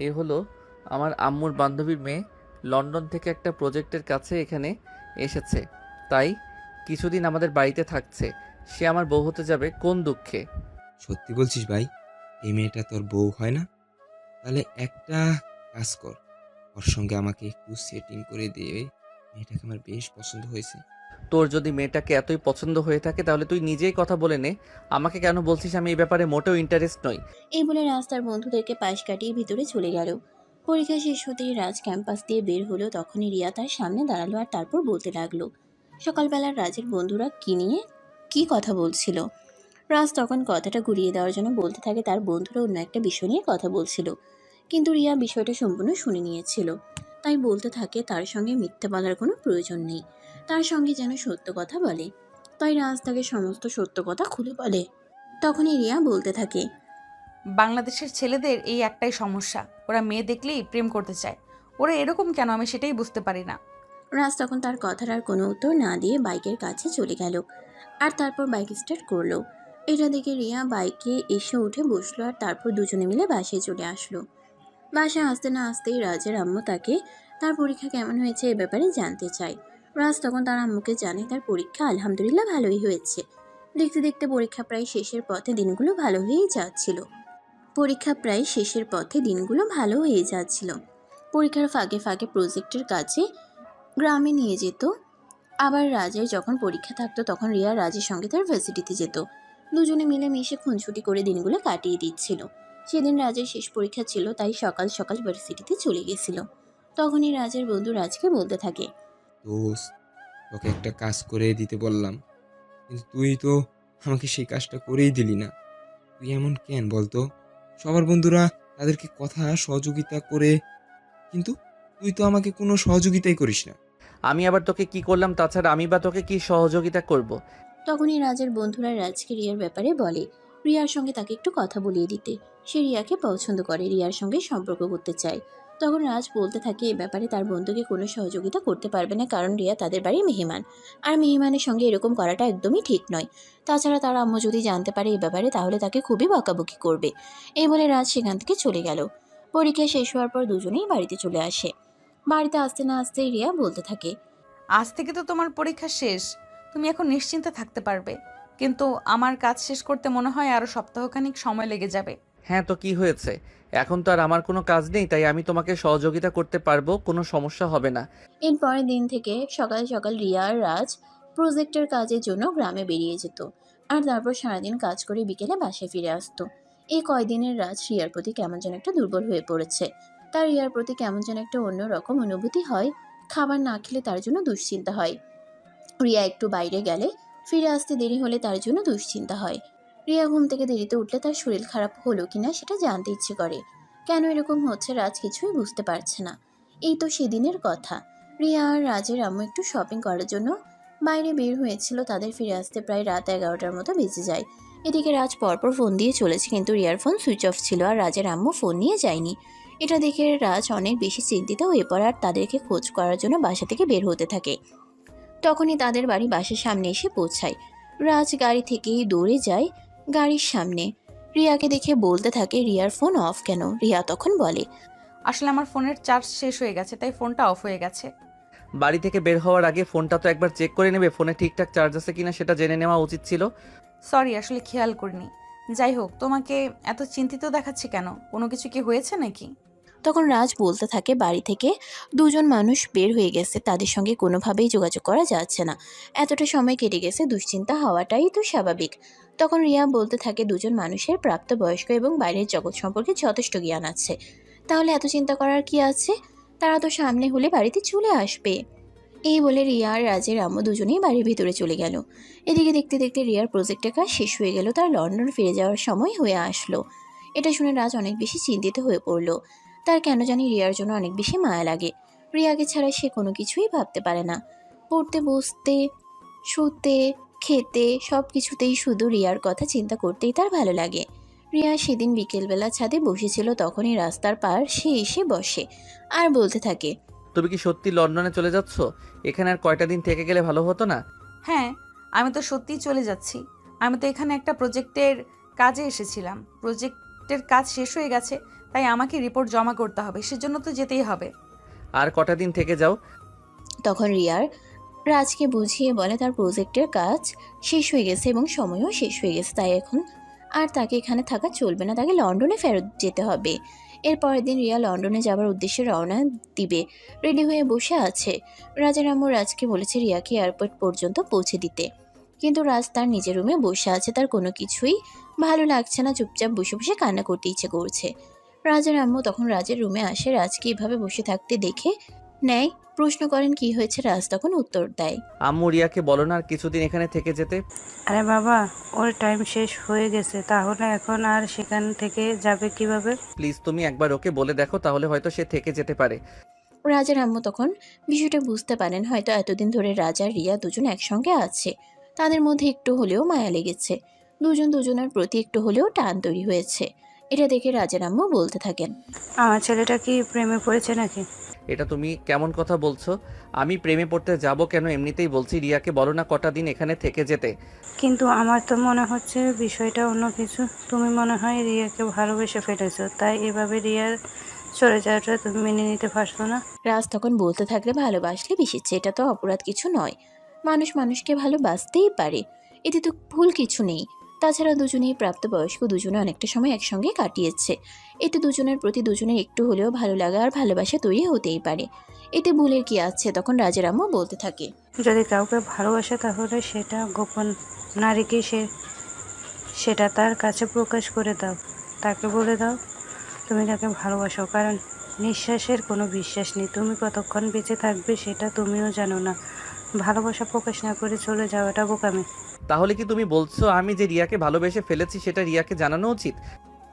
এ হলো আমার আম্মুর বান্ধবীর মেয়ে, লন্ডন থেকে একটা প্রজেক্টের কাছে এখানে এসেছে, তাই কিছুদিন আমাদের বাড়িতে থাকছে। সে আমার বউ হতে যাবে কোন দুঃখে? সত্যি বলছিস ভাই? এই মেয়েটা তোর বউ হয় না? তাহলে একটা কাজ কর, ওর সঙ্গে আমাকে একটু সেটিং করে দিয়ে। মেয়েটাকে আমার বেশ পছন্দ হয়েছে। তোর যদি মেয়েটাকে এতই পছন্দ হয়ে থাকে তাহলে তুই নিজেই কথা বলে নে। আমাকে কেন বলছিস? আমি এই ব্যাপারে মোটেও ইন্টারেস্ট নই। এই বলে রাজ তার বন্ধুদেরকে পাশ কাটিয়ে ভিতরে চলে গেল। পরীক্ষা শেষ হতেই রাজ ক্যাম্পাস দিয়ে বের হলো। তখনই রিয়া তার সামনে দাঁড়ালো আর তারপর বলতে লাগলো, সকালবেলার রাজের বন্ধুরা কি নিয়ে কী কথা বলছিল। রাজ তখন কথাটা ঘুরিয়ে দেওয়ার জন্য বলতে থাকে তার বন্ধুরা অন্য একটা বিষয় নিয়ে কথা বলছিল, কিন্তু রিয়া বিষয়টা সম্পূর্ণ শুনে নিয়েছিল। তাই বলতে থাকে তার সঙ্গে মিথ্যে বলার কোনো প্রয়োজন নেই, তার সঙ্গে যেন সত্য কথা বলে। তাই রাজ তাকে সমস্ত সত্য কথা খুলে বলে। তখনই রিয়া বলতে থাকে, বাংলাদেশের ছেলেদের এই একটাই সমস্যা, ওরা মেয়ে দেখলেই প্রেম করতে চায়। ওরা এরকম কেন আমি সেটাই বুঝতে পারি না। রাজ তখন তার কথার আর কোনো উত্তর না দিয়ে বাইকের কাছে চলে গেল, আর তারপর বাইক স্টার্ট করলো। এটা দেখে রিয়া বাইকে এসে উঠে বসলো, আর তারপর দুজনে মিলে বাসায় চলে আসলো। বাসায় আসতে না আসতেই রাজের আম্মু তাকে তার পরীক্ষা কেমন হয়েছে এ ব্যাপারে জানতে চায়। রাজ তখন তার আম্মুকে জানায় তার পরীক্ষা আলহামদুলিল্লাহ ভালোই হয়েছে। দেখতে দেখতে পরীক্ষা প্রায় শেষের পথে দিনগুলো ভালো হয়েই যাচ্ছিল। পরীক্ষার ফাঁকে ফাঁকে প্রজেক্টের কাজে গ্রামে নিয়ে যেত। আবার রাজের যখন পরীক্ষা থাকতো তখন রিয়া রাজের সঙ্গে তার ভার্সিটিতে যেত। দুজনে মিলেমিশে খুনসুটি করে দিনগুলো কাটিয়ে দিচ্ছিল। সেদিন রাজের শেষ পরীক্ষা ছিল, তাই সকাল সকাল ভার্সিটিতে চলে গেছিল। তখনই রাজের বন্ধু রাজকে বলতে থাকে, দোস্ত, তোকে একটা কাজ করে দিতে বললাম, কিন্তু তুই তো আমাকে সেই কাজটা করেই দিলি না। তুই এমন কেন বলতো? সবার বন্ধুরা তাদেরকে কথা সহযোগিতা করে, কিন্তু তুই তো আমাকে কোনো সহযোগিতাই করিস না। আমি আবার তোকে কি করলাম? তাছাড়া আমি বা তোকে কি সহযোগিতা করব? তখনই রাজের বন্ধুরা রাজকে রিয়ার ব্যাপারে বলে রিয়ার সঙ্গে তাকে একটু কথা বলিয়ে দিতে। সে রিয়াকে পছন্দ করে, রিয়ার সঙ্গে সম্পর্ক করতে চায়। তখন রাজ বলতে থাকে এ ব্যাপারে তার বন্ধুকে কোনো সহযোগিতা করতে পারবে না, কারণ রিয়া তাদের বাড়ির মেহমান, আর মেহমানের সঙ্গে এরকম করাটা একদমই ঠিক নয়। তাছাড়া তার আম্মু যদি জানতে পারে এ ব্যাপারে তাহলে তাকে খুবই বকাবকি করবে। এই বলে রাজ সেখান থেকে চলে গেল। পরীক্ষা শেষ হওয়ার পর দুজনেই বাড়িতে চলে আসে। বাড়িতে আসতে না আসতেই রিয়া বলতে থাকে, আজ থেকে তো তোমার পরীক্ষা শেষ, তুমি এখন নিশ্চিন্তে থাকতে পারবে। কিন্তু আমার কাজ শেষ করতে মনে হয় আরও সপ্তাহখানিক সময় লেগে যাবে। হ্যাঁ, তো কি হয়েছে? এখন তো আর আমার কোনো কাজ নেই, তাই আমি তোমাকে সহযোগিতা করতে পারবো, কোনো সমস্যা হবে না। এর পরের দিন থেকে সকাল সকাল রিয়া আর রাজ প্রজেক্টের কাজের জন্য গ্রামে বেরিয়ে যেত, আর তারপর সারাদিন কাজ করে বিকেলে বাসায় ফিরে আসতো। এই কয়দিনের রাজ রিয়ার প্রতি কেমন যেন একটা দুর্বল হয়ে পড়েছে। তার রিয়ার প্রতি কেমন যেন একটা অন্যরকম অনুভূতি হয়। খাবার না খেলে তার জন্য দুশ্চিন্তা হয়। রিয়া একটু বাইরে গেলে ফিরে আসতে দেরি হলে তার জন্য দুশ্চিন্তা হয়। রিয়া ঘুম থেকে দেরিতে উঠলে তার শরীর খারাপ হলো কিনা সেটা জানতে ইচ্ছে করে। কেন এরকম হচ্ছে রাজ কিছুই বুঝতে পারছে না। এই তো সেদিনের কথা। রিয়া আর রাজের আম্মু একটু শপিং করার জন্য বাইরে বের হয়েছিল। তাদের ফিরে আসতে প্রায় রাত 11টার মতো বেজে যায়। এদিকে রাজ পরপর ফোন দিয়ে চলেছে, কিন্তু রিয়ার ফোন সুইচ অফ ছিল, আর রাজের আম্মু ফোন নিয়ে যায়নি। এটা দেখে রাজ অনেক বেশি চিন্তিত হয়ে পড়ে, আর তাদেরকে খোঁজ করার জন্য বাসা থেকে বের হতে থাকে। তখনই তাদের বাড়ি বাসার সামনে এসে পৌঁছায়। রাজ গাড়ি থেকেই দৌড়ে যায় গাড়ির সামনে। রিয়াকে দেখে বলতে থাকে রিয়ার ফোন অফ কেন? রিয়া তখন বলে, আসলে আমার ফোনের চার্জ শেষ হয়ে গেছে, তাই ফোনটা অফ হয়ে গেছে। বাড়ি থেকে বের হওয়ার আগে ফোনটা তো একবার চেক করে নেবে, ফোনে ঠিকঠাক চার্জ আছে কিনা সেটা জেনে নেওয়া উচিত ছিল। সরি, আসলে খেয়াল করিনি। যাই হোক, তোমাকে এত চিন্তিত দেখাচ্ছে কেন? কোনো কিছু কি হয়েছে নাকি? তখন রাজ বলতে থাকে বাড়ি থেকে দুজন মানুষ বের হয়ে গেছে, তাদের সঙ্গে কোনোভাবেই যোগাযোগ করা যাচ্ছে না। এতটা সময় কেটে গেছে, দুশ্চিন্তা হওয়াটাই তো স্বাভাবিক। তখন রিয়া বলতে থাকে দুজন মানুষের প্রাপ্তবয়স্ক এবং বাইরের জগৎ সম্পর্কে যথেষ্ট জ্ঞান আছে, তাহলে এত চিন্তা করার কি আছে? তারা তো সামনে হলে বাড়িতে চলে আসবে। এই বলে রিয়া আর রাজের আম্মু দুজনেই বাড়ির ভিতরে চলে গেল। এদিকে দেখতে দেখতে রিয়ার প্রজেক্টের কাজ শেষ হয়ে গেল, তার লন্ডন ফিরে যাওয়ার সময় হয়ে আসলো। এটা শুনে রাজ অনেক বেশি চিন্তিত হয়ে পড়ল। তার কেন জানি রিয়ার জন্য অনেক বেশি মায়া লাগে। রিয়াকে ছাড়া সে কোনো কিছুই ভাবতে পারে না। পড়তে বসতে, শুতে, খেতে সব কিছুতেই শুধু রিয়ার কথা চিন্তা করতেই তার ভালো লাগে। রিয়া সেদিন বিকেলবেলা ছাদে বসেছিল, তখনই রাস্তার পার সে এসে বসে আর বলতে থাকে, তুমি কি সত্যি লন্ডনে চলে যাচ্ছ? এখানে আর কয়টা দিন থেকে গেলে ভালো হতো না? হ্যাঁ, আমি তো সত্যিই চলে যাচ্ছি। আমি তো এখানে একটা প্রজেক্টের কাজে এসেছিলাম। প্রজেক্টের কাজ শেষ হয়ে গেছে, তাই আমাকে রিপোর্ট জমা করতে হবে, সেজন্য তো যেতেই হবে। আর কটা দিন থেকে যাও। তখন রিয়ার রাজকে বুঝিয়ে বলে তার প্রজেক্টের কাজ শেষ হয়ে গেছে এবং সময়ও শেষ হয়ে গেছে, তাই এখন আর তাকে এখানে থাকা চলবে না, তাকে লন্ডনে ফেরত যেতে হবে। এর পরের দিন রিয়া লন্ডনে যাবার উদ্দেশ্যে রওনা দিবে। রেডি হয়ে বসে আছে। রাজের আম্মু রাজকে বলেছে রিয়াকে এয়ারপোর্ট পর্যন্ত পৌঁছে দিতে, কিন্তু রাজ তার নিজের রুমে বসে আছে। তার কোনো কিছুই ভালো লাগছে না, চুপচাপ বসে বসে কান্না করতে ইচ্ছে করছে। রাজের আম্মু তখন রাজের রুমে আসে। রাজকে এভাবে বসে থাকতে দেখে নেয়। প্রশ্ন করেন কি হয়েছে, রাজ তখন উত্তর দেয়। আম্মু রিয়াকে বলো না আর কিছুদিন এখানে থেকে যেতে। আরে বাবা, ওর টাইম শেষ হয়ে গেছে, তাহলে এখন আর সেখান থেকে যাবে কিভাবে? প্লিজ তুমি একবার ওকে বলে দেখো, তাহলে হয়তো সে থেকে যেতে পারে। রাজার আম্মু তখন বিষয়টা বুঝতে পারেন, হয়তো এতদিন ধরে রাজা আর রিয়া দুজন একসঙ্গে আছে, তাদের মধ্যে একটু হলেও মায়া লেগেছে, দুজন দুজনের প্রতি একটু হলেও টান তৈরি হয়েছে। এটা দেখে রাজার আম্মু বলতে থাকেন। আমার ছেলেটা কি প্রেমে পড়েছে নাকি? এটা তুমি কেমন কথা বলছো? আমি প্রেমে পড়তে যাব কেন? এমনিতেই বলছি রিয়াকে বলো না কটা দিন এখানে থেকে যেতে। কিন্তু আমার তো মনে হচ্ছে বিষয়টা অন্য কিছু। তুমি মনে হয় রিয়াকে ভালোবেসে ফেলেছো, তাই এভাবে রিয়ার চলে যাওয়াটা তুমি মেনে নিতে পারছো না। রাজ তখন বলতে থাকলে, ভালোবাসলে বেশিচ্ছে, এটা তো অপরাধ কিছু নয়, মানুষ মানুষকে ভালোবাসতেই পারে, এতে তো ভুল কিছু নেই। তাছাড়া দুজনেই প্রাপ্তবয়স্ক, দুজনে অনেকটা সময় একসঙ্গে কাটিয়েছে, এতে দুজনের প্রতি দুজনের একটু হলেও ভালো লাগা আর ভালোবাসা তৈরি হতেই পারে, এতে ভুলের কি আছে। তখন রাজের আম্মু বলতে থাকে। যদি কাউকে ভালোবাসে তাহলে সেটা গোপন না রেখে সেটা তার কাছে প্রকাশ করে দাও। তাকে বলে দাও তুমি তাকে ভালোবাসো, কারণ নিঃশ্বাসের কোনো বিশ্বাস নেই। তুমি কতক্ষণ বেঁচে থাকবে সেটা তুমিও জানো না। ভালোবাসা প্রকাশ না করে চলে যাওয়াটা বোকামি। তাহলে কি তুমি বলছো আমি যে রিয়াকে ভালোবেসে ফেলেছি সেটা রিয়াকে জানানো উচিত?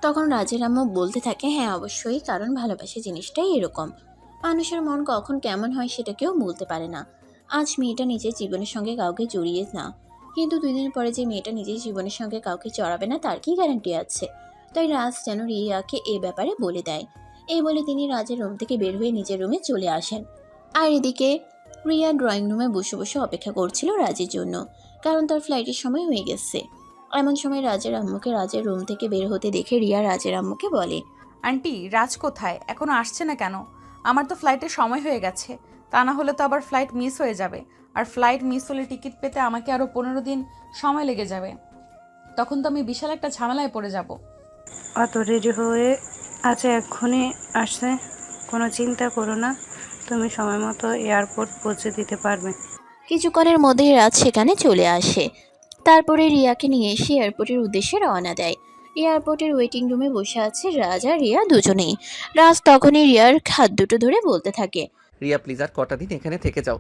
তখন রাজের আম্মু বলতে থাকে, হ্যাঁ অবশ্যই, কারণ ভালোবাসা জিনিসটাই এরকম, মানুষের মন কখন কেমন হয় সেটা কেউ বলতে পারে না। আজ মেয়েটা নিজের জীবনের সঙ্গে কাউকে জড়িয়ে না, কিন্তু 2 দিন পরে যে মেয়েটা নিজের জীবনের সঙ্গে কাউকে জড়াবে না তার কি গ্যারান্টি আছে। তাই রাজ যেন রিয়াকে এ ব্যাপারে বলে দেয়। এই বলে তিনি রাজের রুম থেকে বের হয়ে নিজের রুমে চলে আসেন। আর এদিকে রিয়া ড্রয়িং রুমে বসে বসে অপেক্ষা করছিল রাজের জন্য, কারণ তার ফ্লাইটের সময় হয়ে গেছে। এমন সময় রাজের আম্মুকে রাজের রুম থেকে বের হতে দেখে রিয়া রাজের আম্মুকে বলে। আন্টি, রাজ কোথায়? এখনো আসছে না কেন? আমার তো ফ্লাইটের সময় হয়ে গেছে, তা না হলে তো আবার ফ্লাইট মিস হয়ে যাবে। আর ফ্লাইট মিস হলে টিকিট পেতে আমাকে আরও 15 দিন সময় লেগে যাবে। তখন তো আমি বিশাল একটা ঝামেলায় পড়ে যাব। অত রেডি হয়ে আছে, এক্ষুনি আসছে। কোনো চিন্তা করো না, তুমি সময় মতো এয়ারপোর্ট পৌঁছে দিতে পারবে। কিছুক্ষণের মধ্যেই রাজ সেখানে চলে আসে। তারপরে রিয়াকে নিয়ে এসে এয়ারপোর্টের উদ্দেশ্যে রওনা দেয়। এয়ারপোর্টের ওয়েটিং রুমে বসে আছে রাজ আর রিয়া দুজনেই। রাজ তখনই রিয়ার হাত দুটো ধরে বলতে থাকে। রিয়া প্লিজ আর কটা দিন এখানে থেকে যাও।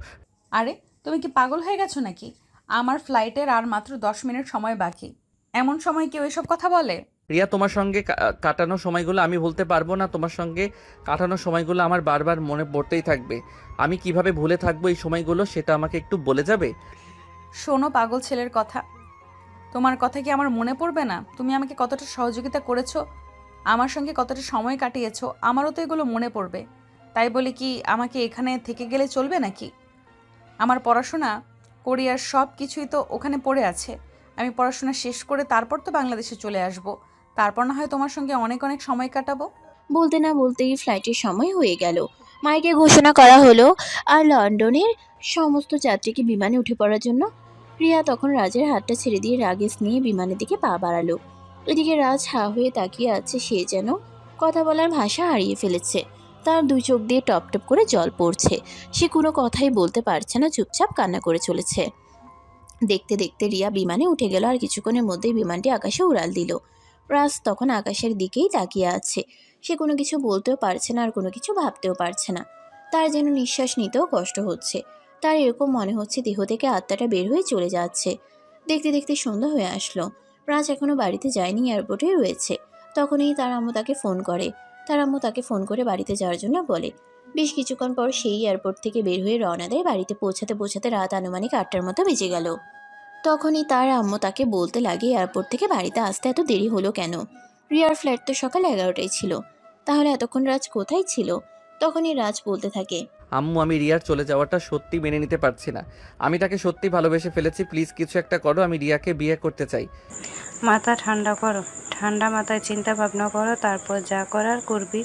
আরে, তুমি কি পাগল হয়ে গেছো নাকি? আমার ফ্লাইটের আর মাত্র 10 মিনিট সময় বাকি। এমন সময় কেউ এসব কথা বলে? রিয়া তোমার সঙ্গে কাটানো সময়গুলো আমি ভুলতে পারবো না। তোমার সঙ্গে কাটানো সময়গুলো আমার বারবার মনে পড়তেই থাকবে। আমি কিভাবে ভুলে থাকবো এই সময়গুলো সেটা আমাকে একটু বলে যাবে? শোনো পাগল ছেলের কথা, তোমার কথা কি আমার মনে পড়বে না? তুমি আমাকে কতটা সহযোগিতা করেছো, আমার সঙ্গে কতটা সময় কাটিয়েছো, আমারও তো এগুলো মনে পড়বে। তাই বলে কি আমাকে এখানে থেকে গেলে চলবে নাকি? আমার পড়াশোনা, কোরিয়ার সব কিছুই তো ওখানে পড়ে আছে। আমি পড়াশোনা শেষ করে তারপর তো বাংলাদেশে চলে আসব। তারপর না হয় তোমার সঙ্গে অনেক অনেক সময় কাটাবো। বলতে না বলতেই ফ্লাইটের সময় হয়ে গেল। মাইকে ঘোষণা করা হলো আর লন্ডনের সমস্ত যাত্রীকে বিমানে উঠে পড়ার জন্য। রিয়া তখন রাজের হাতটা ছেড়ে দিয়ে রাগেশ নিয়ে বিমানের দিকে পা বাড়ালো। এদিকে রাজ হা হয়ে তাকিয়ে আছে, সে যেন কথা বলার ভাষা হারিয়ে ফেলেছে। তার 2 চোখ দিয়ে টপ টপ করে জল পড়ছে, সে কোনো কথাই বলতে পারছে না, চুপচাপ কান্না করে চলেছে। দেখতে দেখতে রিয়া বিমানে উঠে গেল আর কিছুক্ষণের মধ্যেই বিমানটি আকাশে উড়াল দিল। রাজ তখন আকাশের দিকেই তাকিয়ে আছে, সে কোনো কিছু বলতেও পারছে না আর কোনো কিছু ভাবতেও পারছে না। তার যেন নিঃশ্বাস নিতেও কষ্ট হচ্ছে, তার এরকম মনে হচ্ছে দেহ থেকে আত্মাটা বের হয়ে চলে যাচ্ছে। দেখতে দেখতে সন্ধ্যা হয়ে আসলো। রাজ এখনো বাড়িতে যায়নি, এয়ারপোর্টেই রয়েছে। তখনই তার আম্মু তাকে ফোন করে। তার আম্মু তাকে ফোন করে বাড়িতে যাওয়ার জন্য বলে। বেশ কিছুক্ষণ পর সেই এয়ারপোর্ট থেকে বের হয়ে রওনা দেয়। বাড়িতে পৌঁছাতে পৌঁছাতে রাত আনুমানিক 8টার মতো বেজে গেল। তখনই তার আম্মু তাকে বলতে লাগে, এয়ারপোর্ট থেকে বাড়িতে আসতে এত দেরি হলো কেন? রিয়ার ফ্লাইট তো সকাল 11টায় ছিল, তাহলে এতক্ষণ রাজ কোথায় ছিল? তখনই রাজ বলতে থাকে। আম্মু আমি রিয়ার চলে যাওয়াটা সত্যি মেনে নিতে পারছি না। আমি তাকে সত্যি ভালোবেসে ফেলেছি। প্লিজ কিছু একটা করো, আমি রিয়াকে বিয়ে করতে চাই। মাথা ঠান্ডা করো, ঠান্ডা মাথায় চিন্তা ভাবনা করো, তারপর যা করার করবি।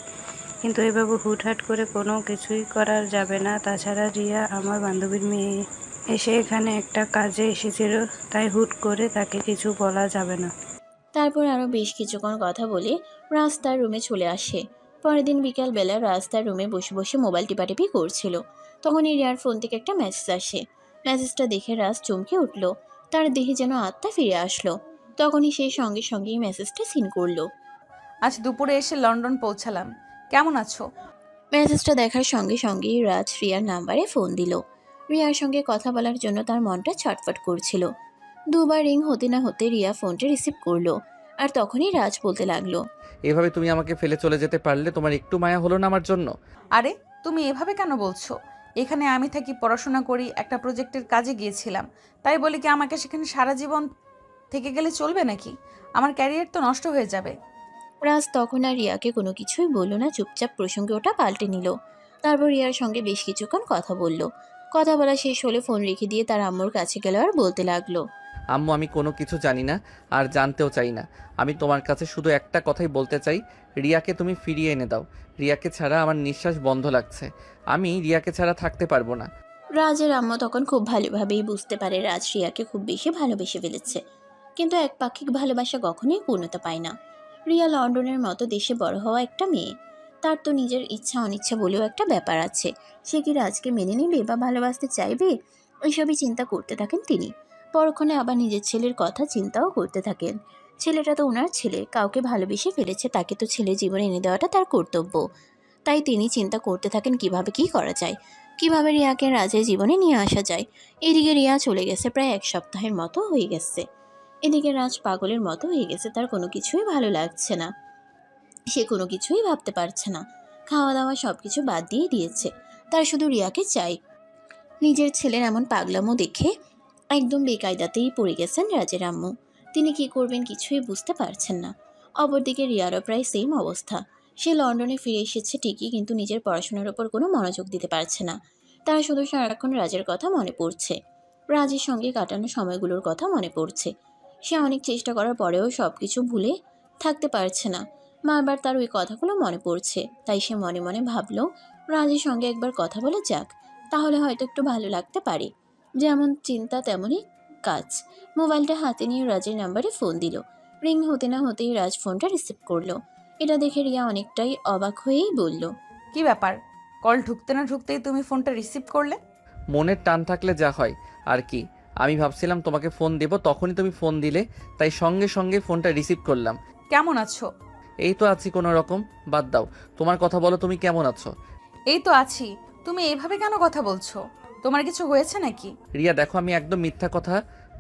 কিন্তু এভাবে হুটহাট করে কোনো কিছুই করা যাবে না। তাছাড়া রিয়া আমার বান্ধবীর মেয়ে, এসে এখানে একটা কাজে এসেছিল, তাই হুট করে তাকে কিছু বলা যাবে না। তারপর আরও বেশ কিছুক্ষণ কথা বলে রাজ তার রুমে চলে আসে। পরের দিন বিকালবেলা রাজ তার রুমে বসে বসে মোবাইল টিপাটিপি করছিল। তখনই রিয়ার ফোন থেকে একটা মেসেজ আসে। মেসেজটা দেখে রাজ চমকে উঠল, তার দেহে যেন আত্মা ফিরে আসলো। তখনই সেই সঙ্গে সঙ্গেই মেসেজটা সিন করলো। আজ দুপুরে এসে লন্ডন পৌঁছালাম। কেমন আছো? মেসেজটা দেখার সঙ্গে সঙ্গেই রাজ রিয়ার নাম্বারে ফোন দিল। রিয়ার সঙ্গে কথা বলার জন্য তার মনটা ছটফট করছিল। দুবার রিং হতে না হতে রিয়া ফোনটা রিসিভ করলো। আর তখনই রাজ বলতে লাগলো, এভাবে তুমি আমাকে ফেলে চলে যেতে পারলে তোমার একটু মায়া হলো না আমার জন্য? আরে তুমি এভাবে কেন বলছো? এখানে আমি থাকি, পড়াশোনা করি, একটা প্রজেক্টের কাজে গিয়েছিলাম, তাই বলি কি আমাকে সেখানে সারা জীবন থেকে গেলে চলবে নাকি? আমার ক্যারিয়ার তো নষ্ট হয়ে যাবে। রাজ তখন আর রিয়াকে কোনো কিছুই বলল না, চুপচাপ প্রসঙ্গে ওটা পাল্টে নিল। তারপর রিয়ার সঙ্গে বেশ কিছুক্ষণ কথা বলল। কথা বলা শেষ হলে ফোন রেখে দিয়ে তার আম্মুর কাছে গেল আর বলতে লাগলো, আম্মু, আমি কোনো কিছু জানি না আর জানতেও চাই না। আমি তোমার কাছে শুধু একটা কথাই বলতে চাই, রিয়াকে তুমি ফিরিয়ে এনে দাও। রিয়াকে ছাড়া আমার নিঃশ্বাস বন্ধ লাগছে। আমি রিয়াকে ছাড়া থাকতে পারবো না। রাজের আম্মু তখন খুব ভালোভাবেই বুঝতে পারে রাজ রিয়াকে খুব বেশি ভালোবেসে ফেলেছে, কিন্তু একপাক্ষিক ভালোবাসা কখনোই পূর্ণতা পায় না। রিয়া লন্ডনের মতো দেশে বড় হওয়া একটা মেয়ে, তার তো নিজের ইচ্ছা অনিচ্ছা বলেও একটা ব্যাপার আছে। সে কি রাজকে মেনে নেবে বা ভালোবাসতে চাইবে, ওইসবই চিন্তা করতে থাকেন তিনি। পরক্ষণে আবার নিজের ছেলের কথা চিন্তাও করতে থাকেন। ছেলেটা তো ওনার ছেলে, কাউকে ভালোবেসে ফেলেছে, তাকে তো ছেলে জীবনে এনে দেওয়াটা তার কর্তব্য। তাই তিনি চিন্তা করতে থাকেন কিভাবে কি করা যায়, কিভাবে রিয়াকে রাজের জীবনে নিয়ে আসা যায়। এদিকে রিয়া চলে গেছে, প্রায় 1 সপ্তাহের মতো হয়ে গেছে। এদিকে রাজ পাগলের মতো হয়ে গেছে, তার কোনো কিছুই ভালো লাগছে না, সে কোনো কিছুই ভাবতে পারছে না। খাওয়া দাওয়া সবকিছু বাদ দিয়ে দিয়েছে, তার শুধু রিয়াকে চাই। নিজের ছেলের এমন পাগলামো দেখে একদম বেকায়দাতেই পড়ে গেছেন রাজের আম্মু। তিনি কি করবেন কিছুই বুঝতে পারছেন না। অপরদিকে রিয়ারও প্রায় সেম অবস্থা। সে লন্ডনে ফিরে এসেছে ঠিকই, কিন্তু নিজের পড়াশোনার ওপর কোনো মনোযোগ দিতে পারছে না। তার শুধু সারাক্ষণ রাজের কথা মনে পড়ছে, রাজের সঙ্গে কাটানো সময়গুলোর কথা মনে পড়ছে। সে অনেক চেষ্টা করার পরেও সব কিছু ভুলে থাকতে পারছে না। বারবার তার ওই কথাগুলো মনে পড়ছে, তাই সে মনে মনে ভাবলো রাজের সঙ্গে একবার কথা বলে যাক, তাহলে হয়তো একটু ভালো লাগতে পারে। যেমন চিন্তা তেমনই কাজ। মোবাইলটা হাতে নিয়ে রাজের নাম্বারে ফোন দিল। রিং হতে না হতেই রাজ ফোনটা রিসিভ করলো। এটা দেখে রিয়া অনেকটাই অবাক হয়েই বলল, কি ব্যাপার? কল ঢুকতে না ঢুকতেই তুমি ফোনটা রিসিভ করলে? মনের টান থাকলে যা হয় আর কি। আমি ভাবছিলাম তোমাকে ফোন দেব, তখনই তুমি ফোন দিলে, তাই সঙ্গে সঙ্গে ফোনটা রিসিভ করলাম। কেমন আছো? এই তো আছি কোনো রকম। বাদ দাও, তোমার কথা বলো, তুমি কেমন আছো? এই তো আছি। তুমি এইভাবে কেন কথা বলছো? তোমার কিছু হয়েছে নাকি? রিয়া দেখো, আমি একদম মিথ্যা কথা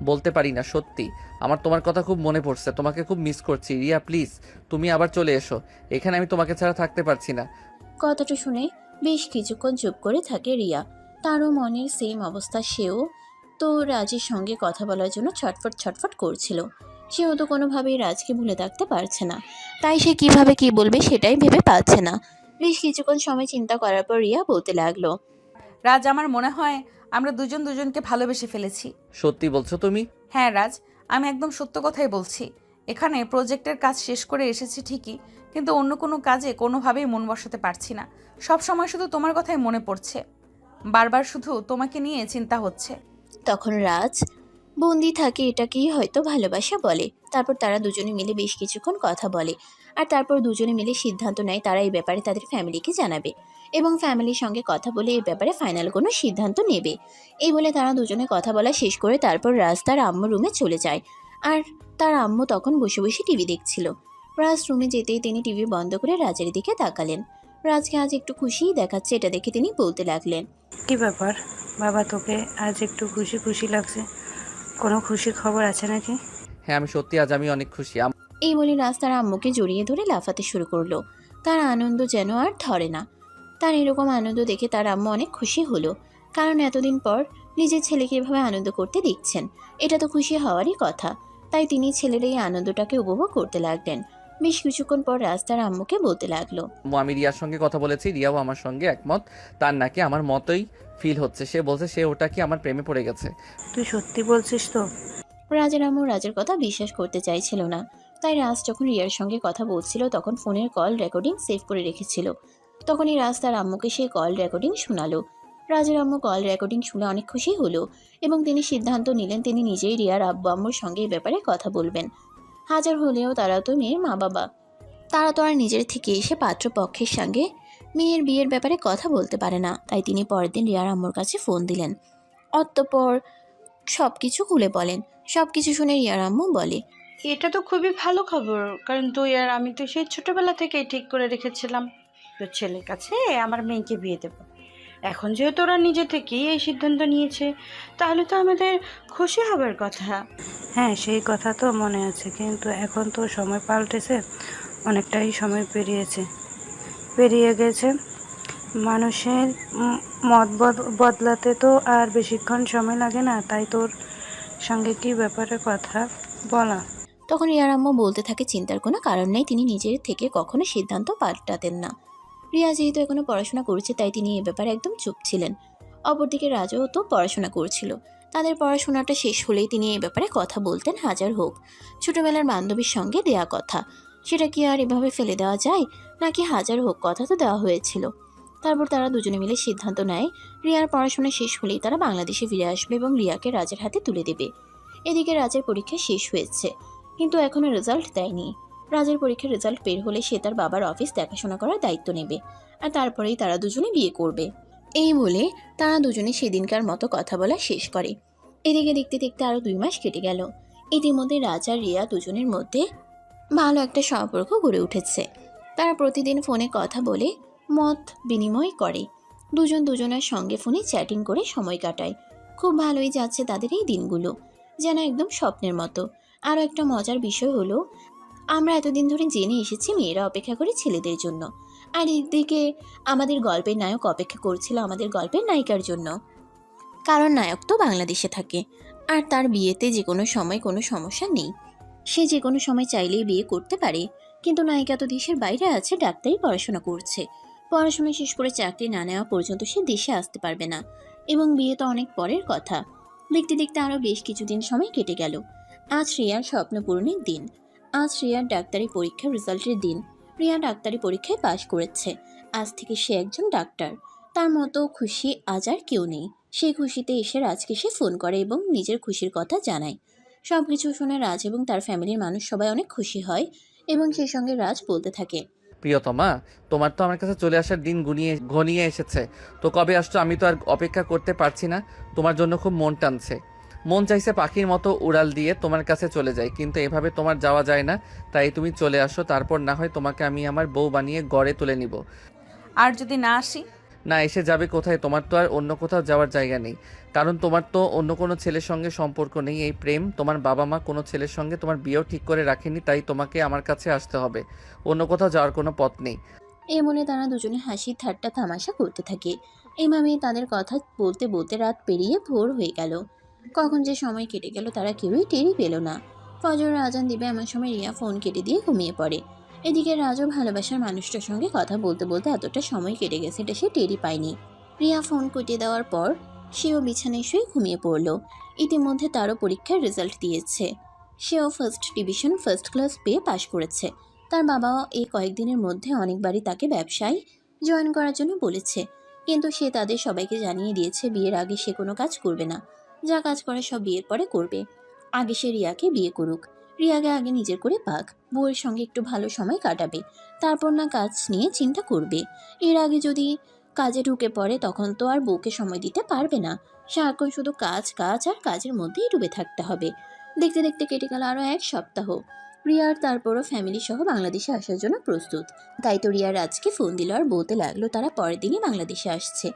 বলতে পারি না, সত্যি। আমার তোমার কথা খুব মনে পড়ছে, তোমাকে খুব মিস করছি। রিয়া প্লিজ, তুমি আবার চলে এসো, এখানে আমি তোমাকে ছাড়া থাকতে পারছি না। কথাটা শুনে বেশ কিছুক্ষণ চুপ করে থাকে রিয়া। তারও মনের সেম অবস্থা, সেও তো রাজের সঙ্গে কথা বলার জন্য ছটফট ছটফট করছিল। সেও তো কোনোভাবেই রাজকে ভুলে থাকতে পারছে না, তাই সে কিভাবে কি বলবে সেটাই ভেবে পাচ্ছে না। বেশ কিছুক্ষণ সময় চিন্তা করার পর রিয়া বলতে লাগলো, রাজ, আমার মনে হয় আমরা দুজন দুজনকে ভালোবেসে ফেলেছি। সত্যি বলছো তুমি? হ্যাঁ রাজ, আমি একদম সত্য কথাই বলছি। এখানে প্রজেক্টের কাজ শেষ করে এসেছি ঠিকই, কিন্তু অন্য কোনো কাজে কোনোভাবেই মন বসাতে পারছি না। সব সময় শুধু তোমার কথাই মনে পড়ছে, বারবার শুধু তোমাকে নিয়ে চিন্তা হচ্ছে। তখন রাজ বন্দি থাকে এটাকেই হয়তো ভালোবাসা বলে। তারপর তারা দুজনে মিলে বেশ কিছুক্ষণ কথা বলে, আর তারপর দুজনে মিলে সিদ্ধান্ত নেয় তারা এই ব্যাপারে তাদের ফ্যামিলিকে জানাবে এবং ফ্যামিলির সঙ্গে কথা বলে এই ব্যাপারে ফাইনাল কোনো সিদ্ধান্ত নেবে। এই বলে তারা দুজনে কথা বলা শেষ করে তারপর রাজ তার আম্মুর রুমে চলে যায়। আর তার আম্মু তখন বসে বসে টিভি দেখছিল। রাজ রুমে যেতেই তিনি টিভি বন্ধ করে রাজের দিকে তাকালেন। রাজকে আজ একটু খুশিই দেখাচ্ছে, এটা দেখে তিনি বলতে লাগলেন, কি ব্যাপার বাবা, তোকে আজ একটু খুশি খুশি লাগছে? কোনো খুশি খবর আছে নাকি? হ্যাঁ, আমি সত্যি আজ আমি অনেক খুশি। এই বলে রাজ তার আম্মুকে জড়িয়ে ধরে লাফাতে শুরু করলো। তার আনন্দ যেন আর ধরে না। তার এরকম আনন্দ দেখে তার আম্মু অনেক খুশি হলো, কারণ এতদিন পর নিজের ছেলেকে এভাবে আনন্দ করতে দেখছেন, এটা তো খুশি হওয়ারই কথা। তাই তিনি ছেলের এই আনন্দটাকে উপভোগ করতে লাগলেন। বেশ কিছুক্ষণ পর রাজ তার আম্মুকে বলতে লাগলো, আমি রিয়ার সঙ্গে কথা বলেছি, রিয়াও আমার সঙ্গে একমত। তার নাকি আমার মতোই ফিল হচ্ছে। সে বলছে সে ওটা কি আমার প্রেমে পড়ে গেছে। তুই সত্যি বলছিস তো? রাজের আম্মু রাজের কথা বিশ্বাস করতে চাইছিল না। তাই রাজ যখন রিয়ার সঙ্গে কথা বলছিল তখন ফোনের কল রেকর্ডিং সেভ করে রেখেছিল। তখনই রাজ তার আম্মুকে সেই কল রেকর্ডিং শোনালো। রাজের আম্মু কল রেকর্ডিং শুনে অনেক খুশি হলো এবং তিনি সিদ্ধান্ত নিলেন তিনি নিজেই রিয়ার আব্বু আম্মুর সঙ্গে এই ব্যাপারে কথা বলবেন। হাজার হলেও তারা তো মেয়ের মা বাবা, তারা তো আর নিজের থেকে এসে পাত্রপক্ষের সঙ্গে মেয়ের বিয়ের ব্যাপারে কথা বলতে পারে না। তাই তিনি পরের দিন রিয়ার আম্মুর কাছে ফোন দিলেন। অতঃপর সব কিছু খুলে বলেন। সব কিছু শুনে রিয়ার আম্মু বলে, এটা তো খুবই ভালো খবর, কারণ তুই আর আমি তো সেই ছোটবেলা থেকেই ঠিক করে রেখেছিলাম তোর ছেলের কাছে আমার মেয়েকে বিয়ে দেবো। এখন যেহেতু ওরা নিজে থেকেই এই সিদ্ধান্ত নিয়েছে, তাহলে তো আমাদের খুশি হবার কথা। হ্যাঁ, সেই কথা তো মনে আছে, কিন্তু এখন তো সময় পাল্টেছে, অনেকটাই সময় পেরিয়ে গেছে। মানুষের মত বদলাতে তো আর বেশিক্ষণ সময় লাগে না। তাই তোর সঙ্গে কি ব্যাপারে কথা বলা। তখন রিয়ার আম্মু বলতে থাকে চিন্তার কোনো কারণ নেই, তিনি নিজের থেকে কখনো সিদ্ধান্ত পাল্টাতেন না। রিয়া যেহেতু এখনো পড়াশোনা করছে তাই তিনি এ ব্যাপারে একদম চুপ ছিলেন। অপরদিকে রাজও তো পড়াশোনা করছিল। তাদের পড়াশোনাটা শেষ হলেই তিনি এই ব্যাপারে কথা বলতেন, হাজার হোক ছোটবেলার বান্ধবীর সঙ্গে দেয়া কথা। সেটা কি আর এভাবে ফেলে দেওয়া যায়? নাকি হাজার হোক কথা তো দেওয়া হয়েছিল। তারপর তারা দুজনে মিলে সিদ্ধান্ত নেয় রিয়ার পড়াশোনা শেষ হলেই তারা বাংলাদেশে ফিরে আসবে এবং রিয়াকে রাজের হাতে তুলে দেবে। এদিকে রাজের পরীক্ষা শেষ হয়েছে, কিন্তু এখনো রেজাল্ট দেয়নি। রাজের পরীক্ষার রেজাল্ট বের হলে সে তার বাবার অফিস দেখাশোনা করার দায়িত্ব নেবে, আর তারপরেই তারা দুজনে বিয়ে করবে। এই বলে তারা দুজনে সেদিনকার মতো কথা বলা শেষ করে। এদিকে দেখতে দেখতে আরো 2 মাস কেটে গেল। ইতিমধ্যে রাজ আর রিয়া দুজনের মধ্যে ভালো একটা সম্পর্ক গড়ে উঠেছে। তারা প্রতিদিন ফোনে কথা বলে মত বিনিময় করে। দুজন দুজনের সঙ্গে ফোনে চ্যাটিং করে সময় কাটায়। খুব ভালোই যাচ্ছে তাদের এই দিনগুলো, যেন একদম স্বপ্নের মতো। আরও একটা মজার বিষয় হলো, আমরা এতদিন ধরে জেনে এসেছি মেয়েরা অপেক্ষা করে ছেলেদের জন্য, আর এদিকে আমাদের গল্পের নায়ক অপেক্ষা করছিল আমাদের গল্পের নায়িকার জন্য। কারণ নায়ক তো বাংলাদেশে থাকে, আর তার বিয়েতে যে কোনো সময় কোনো সমস্যা নেই। সে যে কোনো সময় চাইলেই বিয়ে করতে পারে। কিন্তু নায়িকা তো দেশের বাইরে আছে, ডাক্তারি পড়াশোনা করছে। পড়াশোনা শেষ করে চাকরি না নেওয়া পর্যন্ত সে দেশে আসতে পারবে না, এবং বিয়ে তো অনেক পরের কথা। দেখতে দেখতে আরও বেশ কিছুদিন সময় কেটে গেল। আজ রিয়ার স্বপ্ন পূরণের দিন। আজ রিয়ার ডাক্তারি পরীক্ষার রেজাল্টের দিন। রিয়া ডাক্তারি পরীক্ষায় পাশ করেছে। আজ থেকে সে একজন ডাক্তার। তার মতো খুশি আজ আর কেউ নেই। সেই খুশিতে এসে রাজকে সে ফোন করে এবং নিজের খুশির কথা জানায়। সব কিছু শুনে রাজ এবং তার ফ্যামিলির মানুষ সবাই অনেক খুশি হয়, এবং সেই সঙ্গে রাজ বলতে থাকে, প্রিয়তমা, তোমার তো আমার কাছে চলে আসার দিন ঘনিয়ে এসেছে। তো কবে আসছো? আমি তো আর অপেক্ষা করতে পারছি না। তোমার জন্য খুব মন টানছে। মন চাইছে পাখির মতো উড়াল দিয়ে তোমার কাছে চলে যাই, কিন্তু এভাবে তোমার যাওয়া যায় না। তাই তুমি চলে আসো, তারপর না হয় তোমাকে আমি আমার বউ বানিয়ে গড়ে তুলে নিব। আর যদি না আসি? না, এসে যাবে কোথায়? তোমার তো আর অন্য কোথাও যাওয়ার জায়গা নেই, কারণ তোমার তো অন্য কোনো ছেলের সঙ্গে সম্পর্ক নেই। এই প্রেম, তোমার বাবা মা কোনো ছেলের সঙ্গে তোমার বিয়েও ঠিক করে রাখেনি, তাই তোমাকে আমার কাছে আসতে হবে। অন্য কোথাও যাওয়ার কোনো পথ নেই। এই বলে তারা দুজনে হাসি ঠাট্টা তামাশা করতে থাকে। এইভাবেই তাদের কথা বলতে বলতে রাত পেরিয়ে ভোর হয়ে গেল। কখন যে সময় কেটে গেল তারা কেউই টেরই পেল না। ফজরের আজান দিবে এমন সময় রিয়া ফোন কেটে দিয়ে ঘুমিয়ে পড়ে। এদিকে রাজও ভালোবাসার মানুষটার সঙ্গে কথা বলতে বলতে এতটা সময় কেটে গেছে এটা সে টেরই পায়নি। রিয়া ফোন কেটে দেওয়ার পর সেও বিছানায় শুয়ে ঘুমিয়ে পড়ল। ইতিমধ্যে তারও পরীক্ষার রেজাল্ট দিয়েছে। সেও ফার্স্ট ডিভিশন ফার্স্ট ক্লাস পেয়ে পাশ করেছে। তার বাবাও এই কয়েকদিনের মধ্যে অনেকবারই তাকে ব্যবসায় জয়েন করার জন্য বলেছে, কিন্তু সে তাদের সবাইকে জানিয়ে দিয়েছে বিয়ের আগে সে কোনো কাজ করবে না। যা কাজ করে সব বিয়ের পরে করবে। আগে সে রিয়াকে বিয়ে করুক। রিয়াকে আগে নিজের করে পাক, বউয়ের সঙ্গে একটু ভালো সময় কাটাবে, তারপর না কাজ নিয়ে চিন্তা করবে। এর আগে যদি কাজে ঢুকে পড়ে তখন তো আর বউকে সময় দিতে পারবে না। সারাক্ষণ শুধু কাজ কাজ আর কাজের মধ্যেই ডুবে থাকতে হবে। দেখতে দেখতে কেটে গেল আরও 1 সপ্তাহ। রিয়ার তারপরও ফ্যামিলি সহ বাংলাদেশে আসার জন্য প্রস্তুত। তাই তো রিয়া রাজকে ফোন দিল আর বলতে লাগলো তারা পরের দিনই বাংলাদেশে আসছে।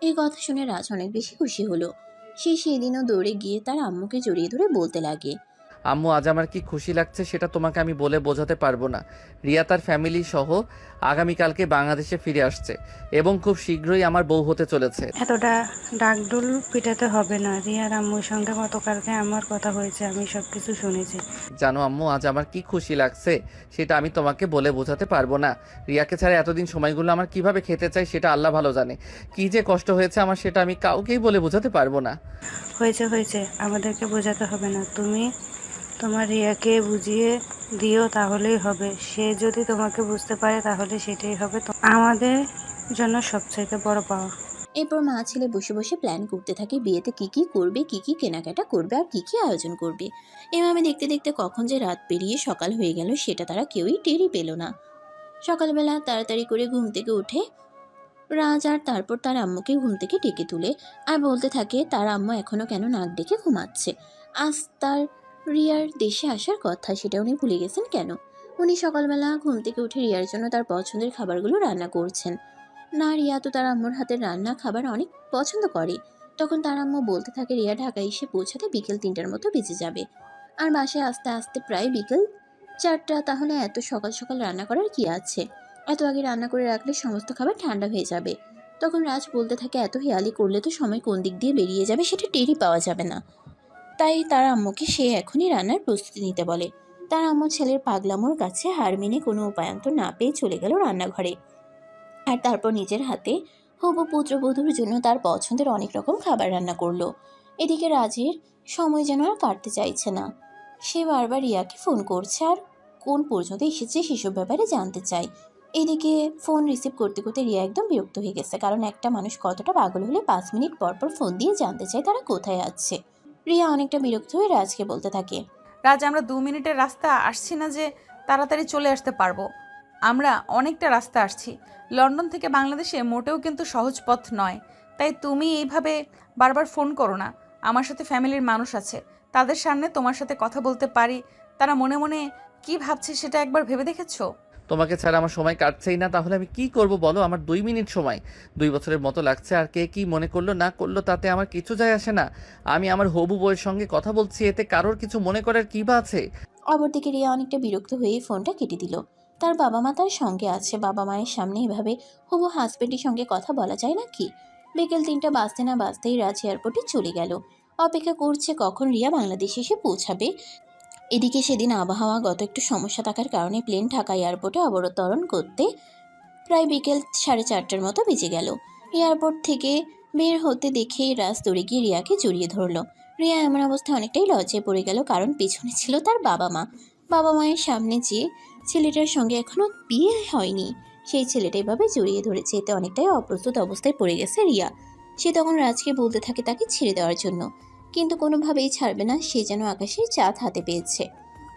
এই কথা শুনে রাজ অনেক বেশি খুশি হলো। সে সেদিনও দৌড়ে গিয়ে তার আম্মুকে জড়িয়ে ধরে বলতে লাগে, আম্মু, আজ আমার কি খুশি লাগছে সেটা তোমাকে আমি বলে বোঝাতে পারবো না। রিয়া তার ফ্যামিলি সহ আগামীকালকে বাংলাদেশে ফিরে আসছে এবং খুব শীঘ্রই আমার বউ হতে চলেছে। এতটা ডাকডুল পিটাতে হবে না। রিয়ার আম্মুর সঙ্গে গতকালকে আমার কথা হয়েছে, আমি সব কিছু শুনেছি। জানো আম্মু, আজ আমার কি খুশি লাগছে সেটা আমি তোমাকে বলে বোঝাতে পারবো না। রিয়াকে ছাড়া এতদিন সময়গুলো আমার কিভাবে খেতে চাই সেটা আল্লাহ ভালো জানে। কি যে কষ্ট হয়েছে আমার সেটা আমি কাউকেই বলে বোঝাতে পারবো না। হয়েছে, আমাদেরকে বোঝাতে হবে না। তুমি তোমার রিয়াকে বুঝিয়ে দিও, তাহলেই হবে। সে যদি তোমাকে বুঝতে পারে তাহলে সেটাই হবে আমাদের জন্য সবচাইতে বড় পাওয়া। এরপর মা ছেলে বসে বসে প্ল্যান করতে থাকে বিয়েতে কি কি করবে, কি কি কেনাকাটা করবে আর কি কি আয়োজন করবে। এভাবে দেখতে দেখতে কখন যে রাত পেরিয়ে সকাল হয়ে গেল সেটা তারা কেউই টেরই পেল না। সকালবেলা তাড়াতাড়ি করে ঘুম থেকে উঠে রাজ আর তারপর তার আম্মুকে ঘুম থেকে ডেকে তুলে আর বলতে থাকে তার আম্মু এখনো কেন নাক ডেকে ঘুমাচ্ছে। আজ তার রিয়ার দেশে আসার কথা, সেটা উনি ভুলে গেছেন কেন? উনি সকালবেলা ঘুম থেকে উঠে রিয়ার জন্য তার পছন্দের খাবারগুলো রান্না করছেন। না, রিয়া তো তার আম্মুর হাতের রান্না খাবার অনেক পছন্দ করে। তখন তার আম্মু বলতে থাকে রিয়া ঢাকায় এসে পৌঁছাতে বিকেল ৩টার মতো বেজে যাবে। আর বাসায় আসতে আসতে প্রায় বিকেল ৪টা। তাহলে এত সকাল সকাল রান্না করার কি আছে? এত আগে রান্না করে রাখলে সমস্ত খাবার ঠান্ডা হয়ে যাবে। তখন রাজ বলতে থাকে এত হেয়ালি করলে তো সময় কোন দিক দিয়ে বেরিয়ে যাবে সেটা টেরই পাওয়া যাবে না। তাই তার আম্মুকে সে এখনই রান্নার প্রস্তুতি নিতে বলে। তার আম্মু ছেলের পাগলামোর কাছে হার মেনে কোনো উপায়ান্তর না পেয়ে চলে গেল রান্নাঘরে। আর তারপর নিজের হাতে হবু পুত্রবধূর জন্য তার পছন্দের অনেক রকম খাবার রান্না করলো। এদিকে রাজের সময় যেন আর কাটতে চাইছে না। সে বারবার রিয়াকে ফোন করছে আর কোন পর্যন্ত এসেছে সেসব ব্যাপারে জানতে চায়। এদিকে ফোন রিসিভ করতে করতে রিয়া একদম বিরক্ত হয়ে গেছে, কারণ একটা মানুষ কতটা পাগল হলে 5 মিনিট পর পর ফোন দিয়ে জানতে চায় তারা কোথায় আছে। রিয়া অনেকটা বিরক্ত হয়ে রাজকে বলতে থাকে, রাজ, আমরা 2 মিনিটের রাস্তা আসছি না যে তাড়াতাড়ি চলে আসতে পারবো। আমরা অনেকটা রাস্তা আসছি। লন্ডন থেকে বাংলাদেশে মোটেও কিন্তু সহজ পথ নয়। তাই তুমি এইভাবে বারবার ফোন করো না। আমার সাথে ফ্যামিলির মানুষ আছে, তাদের সামনে তোমার সাথে কথা বলতে পারি। তারা মনে মনে কি ভাবছে সেটা একবার ভেবে দেখেছো? তোমাকে ছাড়া আমার সময় কাটছেই না, তাহলে আমি কি করব বলো? আমার 2 মিনিট সময় 2 বছরের মতো লাগছে, আর কে কি মনে করলো না করলো তাতে আমার কিছু যায় আসে না। আমি আমার হবু বউয়ের সঙ্গে কথা বলছি, এতে কারোর কিছু মনে করার কি বা আছে? অপরদিকে রিয়া অনেকটা বিরক্ত হয়ে ফোনটা কেটে দিল। তার বাবা মা তার সঙ্গে আছে, বাবা মায়ের সামনে এভাবে হবু হাজবেন্ডের সঙ্গে কথা বলা যায় নাকি? বিকেল ৩টা বাজতে না বাজতেই রাজ এয়ারপোর্টে চলে গেল। অপেক্ষা করছে কখন রিয়া বাংলাদেশে এসে পৌঁছাবে। এদিকে সেদিন আবহাওয়াগত একটু সমস্যা থাকার কারণে প্লেন ঢাকা এয়ারপোর্টে অবতরণ করতে প্রায় বিকেল 4:30টার মতো বেজে গেল। এয়ারপোর্ট থেকে বের হতে দেখেই রাজ দৌড়ে গিয়ে রিয়াকে জড়িয়ে ধরল। রিয়া এমন অবস্থায় অনেকটাই লজ্জায় পড়ে গেল, কারণ পেছনে ছিল তার বাবা মা। বাবা মায়ের সামনে যে ছেলেটার সঙ্গে এখনো বিয়ে হয়নি সেই ছেলেটা এভাবে জড়িয়ে ধরেছে, এতে অনেকটাই অপ্রস্তুত অবস্থায় পড়ে গেছে রিয়া। সে তখন রাজকে বলতে থাকে তাকে ছেড়ে দেওয়ার জন্য, কিন্তু কোনোভাবেই ছাড়বে না। সে যেন আকাশের চাঁদ হাতে পেয়েছে,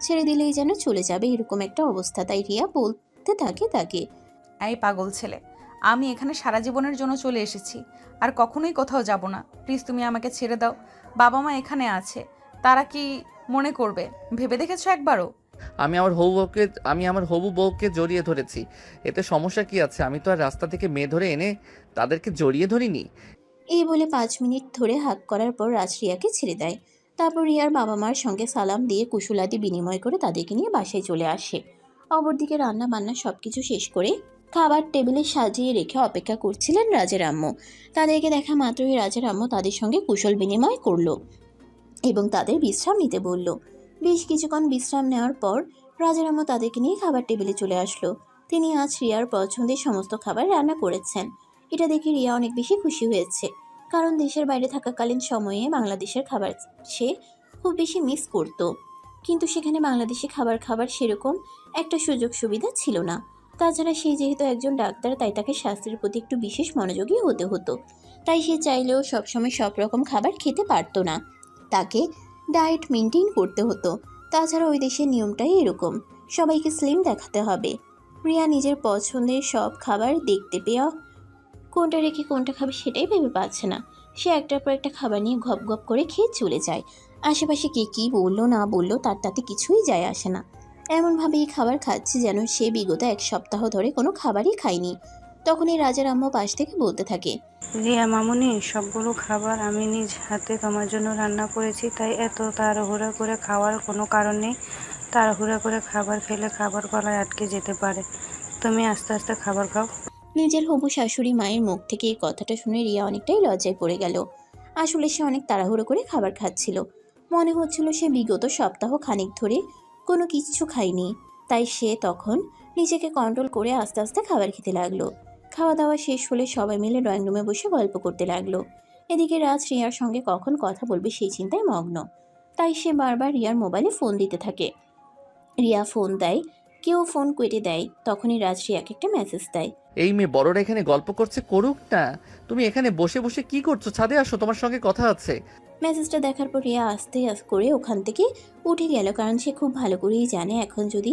ছেড়ে দিলেই যেন চলে যাবে এরকম একটা অবস্থা। তাই রিয়া বলতে থাকে তাকে, এই পাগল ছেলে, আমি এখানে সারা জীবনের জন্য চলে এসেছি, আর কখনোই কোথাও যাব না। প্লিজ তুমি আমাকে ছেড়ে দাও। বাবা মা এখানে আছে, তারা কি মনে করবে ভেবে দেখেছো একবারও? আমি আমার হবু বউকে জড়িয়ে ধরেছি, এতে সমস্যা কি আছে? আমি তো আর রাস্তা থেকে মেয়ে ধরে এনে তাদেরকে জড়িয়ে ধরিনি। এই বলে 5 মিনিট ধরে হাক করার পর রাজ রিয়াকে ছেড়ে দেয়। তারপর রিয়ার বাবা মার সঙ্গে সালাম দিয়ে কুশলাদি বিনিময় করে তাদেরকে নিয়ে বাসায় চলে আসে। অপরদিকে রান্না বান্না সবকিছু শেষ করে খাবার টেবিলে সাজিয়ে রেখে অপেক্ষা করছিলেন রাজের আম্মু। তাদেরকে দেখা মাত্রই রাজের আম্মু তাদের সঙ্গে কুশল বিনিময় করলো এবং তাদের বিশ্রাম নিতে বলল। বেশ কিছুক্ষণ বিশ্রাম নেওয়ার পর রাজের আম্মু তাদেরকে নিয়ে খাবার টেবিলে চলে আসলো। তিনি আজ রিয়ার পছন্দের সমস্ত খাবার রান্না করেছেন। এটা দেখে রিয়া অনেক বেশি খুশি হয়েছে, কারণ দেশের বাইরে থাকাকালীন সময়ে বাংলাদেশের খাবার সে খুব বেশি মিস করত। কিন্তু সেখানে বাংলাদেশি খাবার সেরকম একটা সুযোগ সুবিধা ছিল না। তাছাড়া সে যেহেতু একজন ডাক্তার, তাই তাকে স্বাস্থ্যের প্রতি একটু বিশেষ মনোযোগী হতে হতো। তাই সে চাইলেও সবসময় সব রকম খাবার খেতে পারতো না, তাকে ডায়েট মেনটেন করতে হতো। তাছাড়া ওই দেশের নিয়মটাই এরকম, সবাইকে স্লিম দেখাতে হবে। রিয়া নিজের পছন্দের সব খাবার দেখতে পেয়ে কোনটা রেখে কোনটা খাবে সেটাই ভেবে পাচ্ছে না। সে একটার পর একটা খাবার নিয়ে গপ গপ করে খেয়ে চলে যায়। আশেপাশে কে কী বললো না বললো তার তাতে কিছুই যায় আসে না। এমনভাবেই খাবার খাচ্ছে যেন সে বিগত 1 সপ্তাহ ধরে কোনো খাবারই খায়নি। তখনই রাজার আম্মু পাশ থেকে বলতে থাকে, রিয়া মামুনি, সবগুলো খাবার আমি নিজ হাতে তোমার জন্য রান্না করেছি, তাই এত তাড়াহুড়া করে খাওয়ার কোনো কারণ নেই। তাড়াহুড়া করে খাবার খেলে খাবার গলায় আটকে যেতে পারে। তুমি আস্তে আস্তে খাবার খাও। নিজের হবু শাশুড়ি মায়ের মুখ থেকে এই কথাটা শুনে রিয়া অনেকটাই লজ্জায় পড়ে গেল। আসলে সে অনেক তাড়াহুড়ো করে খাবার খাচ্ছিল। মনে হচ্ছিল সে বিগত সপ্তাহ খানিক ধরে কোনো কিছু খায়নি। তাই সে তখন নিজেকে কন্ট্রোল করে আস্তে আস্তে খাবার খেতে লাগলো। খাওয়া দাওয়া শেষ হলে সবাই মিলে ড্রয়িং রুমে বসে গল্প করতে লাগলো। এদিকে রাজ রিয়ার সঙ্গে কখন কথা বলবে সেই চিন্তায় মগ্ন। তাই সে বারবার রিয়ার মোবাইলে ফোন দিতে থাকে। রিয়া ফোন দেয়, কেউ ফোন কেটে দেয়। তখনই রাজ রিয়াকে একটা মেসেজ দেয়। এই মেয়ে বড়রা এখানে গল্প করছে, করুক না। তুমি এখানে বসে বসে কি করছো? ছাদে আসো, তোমার সঙ্গে কথা আছে। মেসেজটা দেখার পর রিয়া আস্তে করে ওখান থেকে উঠে গেল, কারণ সে খুব ভালো করেই জানে এখন যদি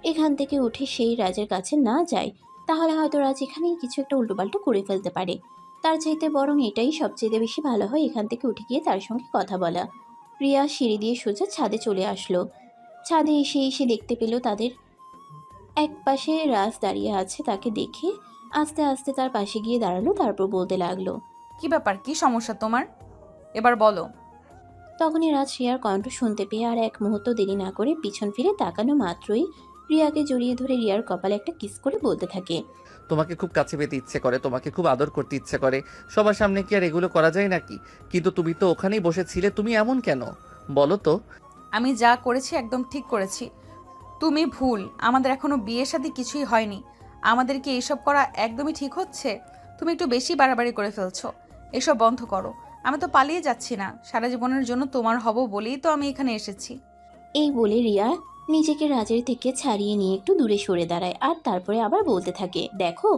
এখান থেকে উঠে সেই রাজের কাছে না যায় তাহলে হয়তো রাজ এখানেই কিছু একটা উল্টোপাল্টা করে ফেলতে পারে। তার চাইতে বরং এটাই সবচেয়ে বেশি ভালো হয় এখান থেকে উঠে গিয়ে তার সঙ্গে কথা বলা। রিয়া সিঁড়ি দিয়ে সোজা ছাদে চলে আসলো। ছাদে এসে দেখতে পেল তাদের এক পাশে রাজ দাঁড়িয়ে আছে, তাকে দেখে আস্তে আস্তে তার পাশে গিয়ে দাঁড়ালো, তারপর বলতে লাগলো। কি ব্যাপার, কি সমস্যা তোমার? এবার বলো। তখনই রাজ রিয়ার কণ্ঠ শুনতে পেয়ে আর এক মুহূর্ত দেরি না করে পিছন ফিরে তাকানো মাত্রই রিয়াকে জড়িয়ে ধরে রিয়ার কপালে একটা কিস করে বলতে থাকে। তোমাকে খুব কাছে পেতে ইচ্ছে করে, তোমাকে খুব আদর করতে ইচ্ছে করে, সবার সামনে কি আর এগুলো করা যায় নাকি? কিন্তু তুমি তো ওখানেই বসেছিলে, তুমি এমন কেন বলো তো? আমি যা করেছি একদম ঠিক করেছি। তুমি ভুল, আমাদের এখনো বিয়ে শাদী কিছুই হয়নি। আমাদের কি এইসব করা একদমই ঠিক হচ্ছে? তুমি একটু বেশি বাড়াবাড়ি করে ফেলছো। এসব বন্ধ করো। আমি তো পালিয়ে যাচ্ছি না, সারা জীবনের জন্য তোমার হব বলেই তো আমি এখানে এসেছি। এই বলে রিয়া নিজেকে রাজের থেকে ছাড়িয়ে নিয়ে একটু দূরে সরে দাঁড়ায়, আর তারপরে আবার বলতে থাকে, দেখো